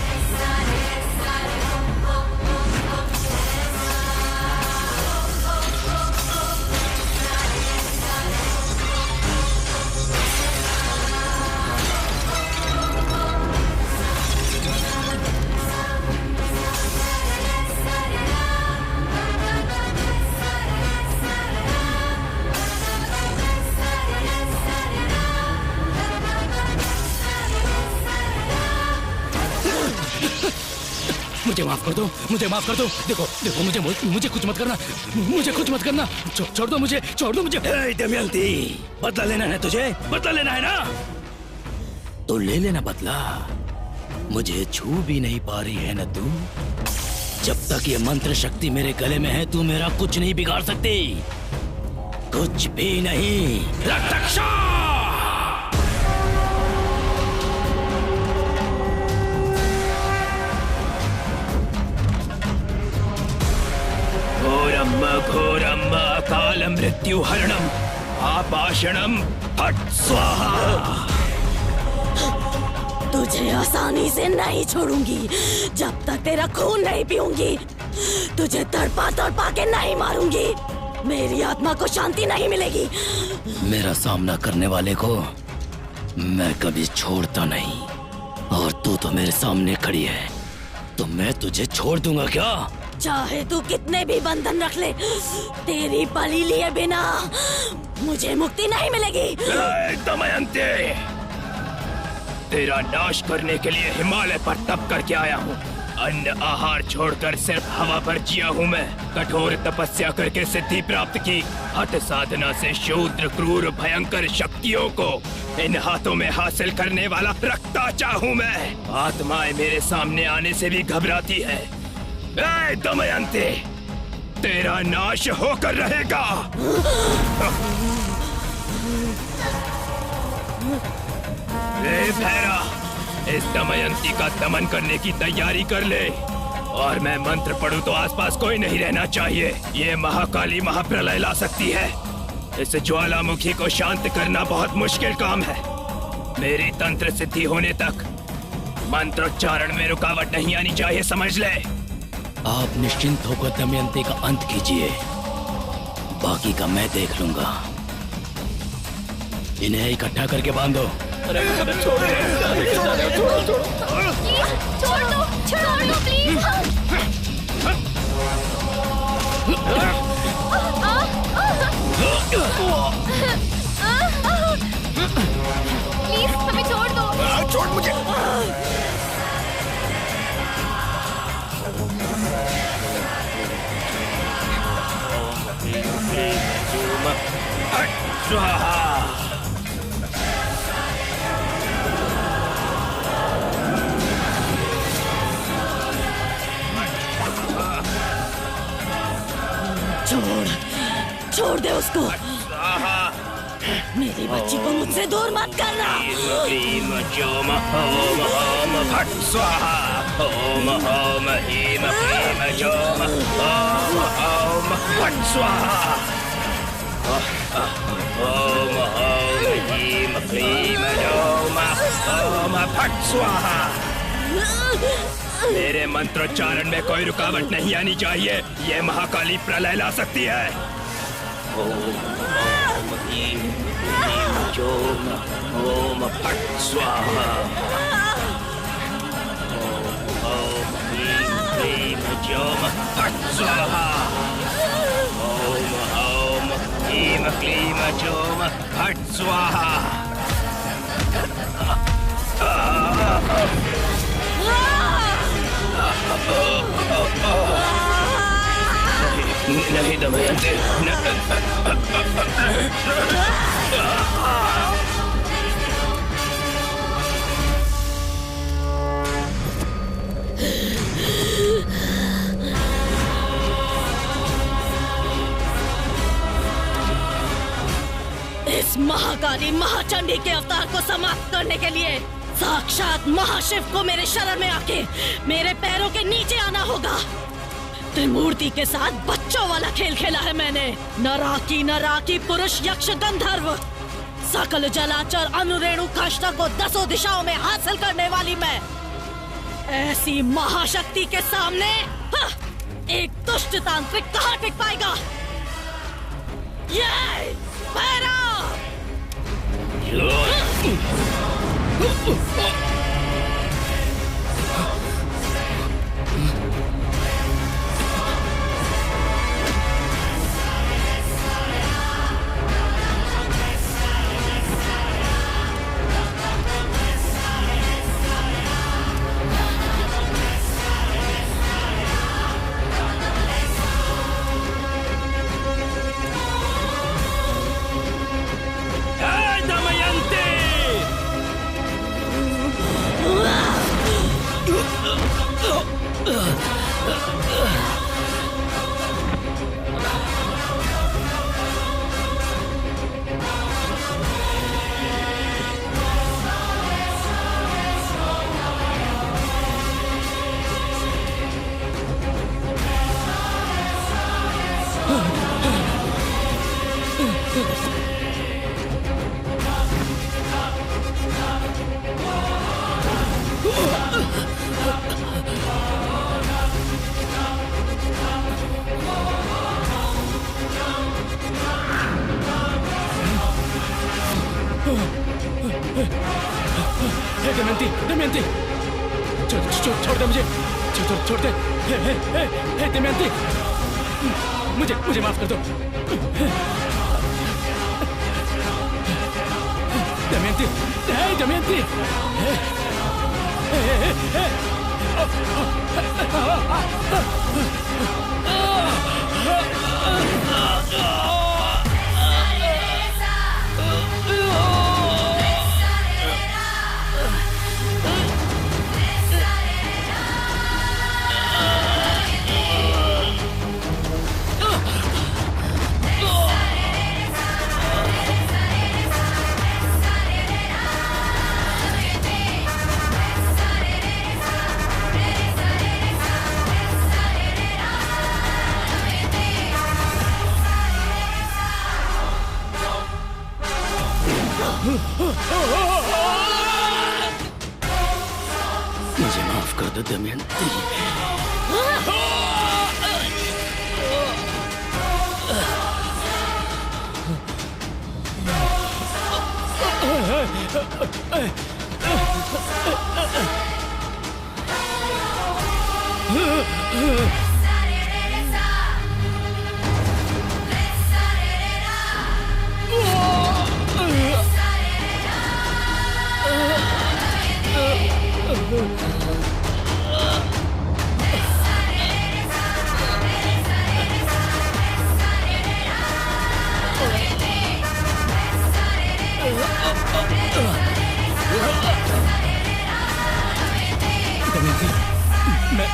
मुझे माफ कर दो, मुझे माफ कर दो। देखो देखो, मुझे कुछ मत करना, मुझे कुछ मत करना। छोड़ दो मुझे, छोड़ दो मुझे। दमयंती, बदला लेना है तुझे, बदला लेना है ना, तो ले लेना बदला। मुझे छू भी नहीं पा रही है ना तू। जब तक ये मंत्र शक्ति मेरे गले में है, तू मेरा कुछ नहीं बिगाड़ सकती, कुछ भी नहीं। रक्षक घोरम काल मृत्यु हरणम आपाषणम फट स्वाहा। तुझे आसानी से नहीं छोड़ूंगी जब तक तेरा खून नहीं पीऊंगी। तुझे तड़पा तड़पा के नहीं मारूंगी, मेरी आत्मा को शांति नहीं मिलेगी। मेरा सामना करने वाले को मैं कभी छोड़ता नहीं, और तू तो मेरे सामने खड़ी है, तो मैं तुझे छोड़ दूंगा क्या? चाहे तू कितने भी बंधन रख ले, तेरी बलि लिए बिना मुझे मुक्ति नहीं मिलेगी। दमयंती, तेरा नाश करने के लिए हिमालय पर तप करके आया हूँ। अन्न आहार छोड़कर सिर्फ हवा पर जिया हूँ मैं। कठोर तपस्या करके सिद्धि प्राप्त की। हठ साधना से शूद्र क्रूर भयंकर शक्तियों को इन हाथों में हासिल करने वाला रक्ताचा हूँ मैं। आत्माएं मेरे सामने आने से भी घबराती है। ए दमयंती, तेरा नाश होकर रहेगा। ए भैरा, इस दमयंती का दमन करने की तैयारी कर ले, और मैं मंत्र पढ़ूं तो आसपास कोई नहीं रहना चाहिए। ये महाकाली महाप्रलय ला सकती है। इस ज्वालामुखी को शांत करना बहुत मुश्किल काम है। मेरी तंत्र सिद्धि होने तक मंत्रोच्चारण में रुकावट नहीं आनी चाहिए, समझ ले। आप निश्चिंत होकर दमयंती का अंत कीजिए, बाकी का मैं देख लूंगा। इन्हें इकट्ठा करके बांधो। छोड़ दो प्लीज। प्लीज हमें छोड़ दो। छोड़ मुझे। छोड़ दे उसको। मेरी बच्ची को मुझसे दूर मत करना। ओम फट स्वाहा। ओम ओम ह्रीम क्लीम जोम। ओम फट स्वाहा। ओम ओम ह्रीम क्लीम जोम। ओम फट स्वाहा। मेरे मंत्रोच्चारण में कोई रुकावट नहीं आनी चाहिए। ये महाकाली प्रलय ला सकती है। ओम ह्रीम क्लीम जोम। ओम फट स्वाहा। ओम ह्रीम क्लीम जोम फट स्वाहा। क्लीम चोम फट स्वाहा। नहीं दमयंती, इस महाकाली महाचंडी के अवतार को समाप्त करने के लिए साक्षात महाशिव को मेरे शरण में आके मेरे पैरों के नीचे आना होगा। त्रिमूर्ति के साथ बच्चों वाला खेल खेला है मैंने। नराकी पुरुष यक्ष गंधर्व सकल जलाचर अनुरेणु काष्ठा को 10 दिशाओं में हासिल करने वाली मैं, ऐसी महाशक्ति के सामने एक दुष्ट तांत्रिक कहाँ टिक पाएगा। ये भैरव! दमयंती, छोड़ दे मुझे, छोड़ दे। दमयंती, मुझे माफ कर दो। दमयंती, दमयंती, मुझे माफ कर दो दमयंती।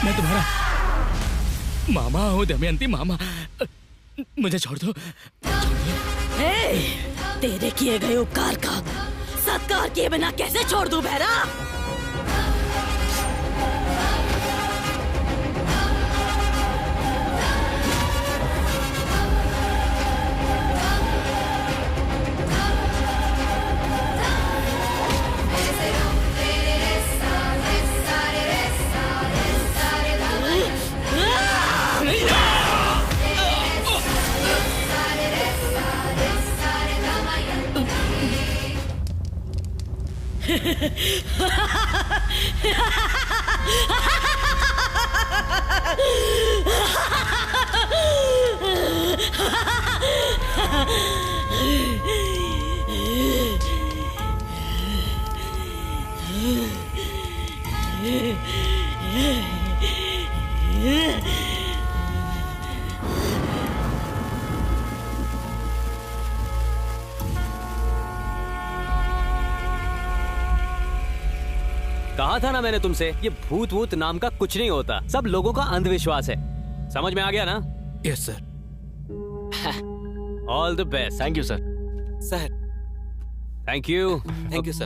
मैं तुम्हारा मामा हूँ दमयंती, मामा। मुझे छोड़ दो। तेरे किए गए उपकार का सत्कार किए बिना कैसे छोड़ दूं भैरा? कहा था ना मैंने तुमसे, ये भूत वूत नाम का कुछ नहीं होता, सब लोगों का अंधविश्वास है। समझ में आ गया ना? Yes sir. All the best. Thank you sir. Sir thank you. Thank you sir.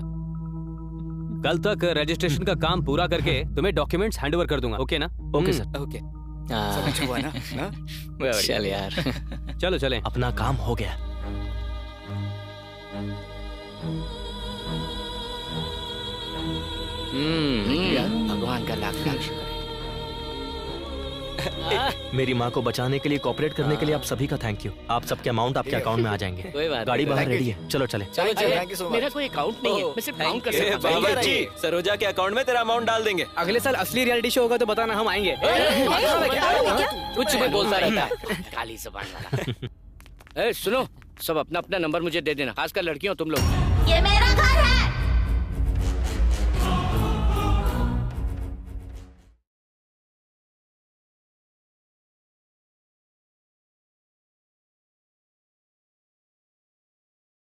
कल तक रजिस्ट्रेशन का काम पूरा करके तुम्हें डॉक्यूमेंट्स हैंडओवर कर दूंगा। ओके ना? Okay sir. ओके। सब अच्छा हुआ ना? चल यार। चलो चलें। अपना काम हो गया। भगवान का लाख लाख शुक्र है। मेरी माँ को बचाने के लिए, कोऑपरेट करने के लिए आप सभी का थैंक यू। आप सबके अमाउंट आपके अकाउंट में आ जाएंगे। कोई बात गाड़ी नहीं। बाहर रेडी है, चलो चले। चलो चलो। मेरा कोई अकाउंट नहीं है, मैं सिर्फ काउंट कर सकता हूँ। बाबा जी, सरोजा के अकाउंट में तेरा अमाउंट डाल देंगे। अगले साल असली रियलिटी शो होगा तो बताना, हम आएंगे। कुछ भी बोलता रहता है, काली जुबान वाला। सुनो, सब अपना अपना नंबर मुझे दे देना, खासकर लड़कियों तुम लोग। ये मेरा घर है।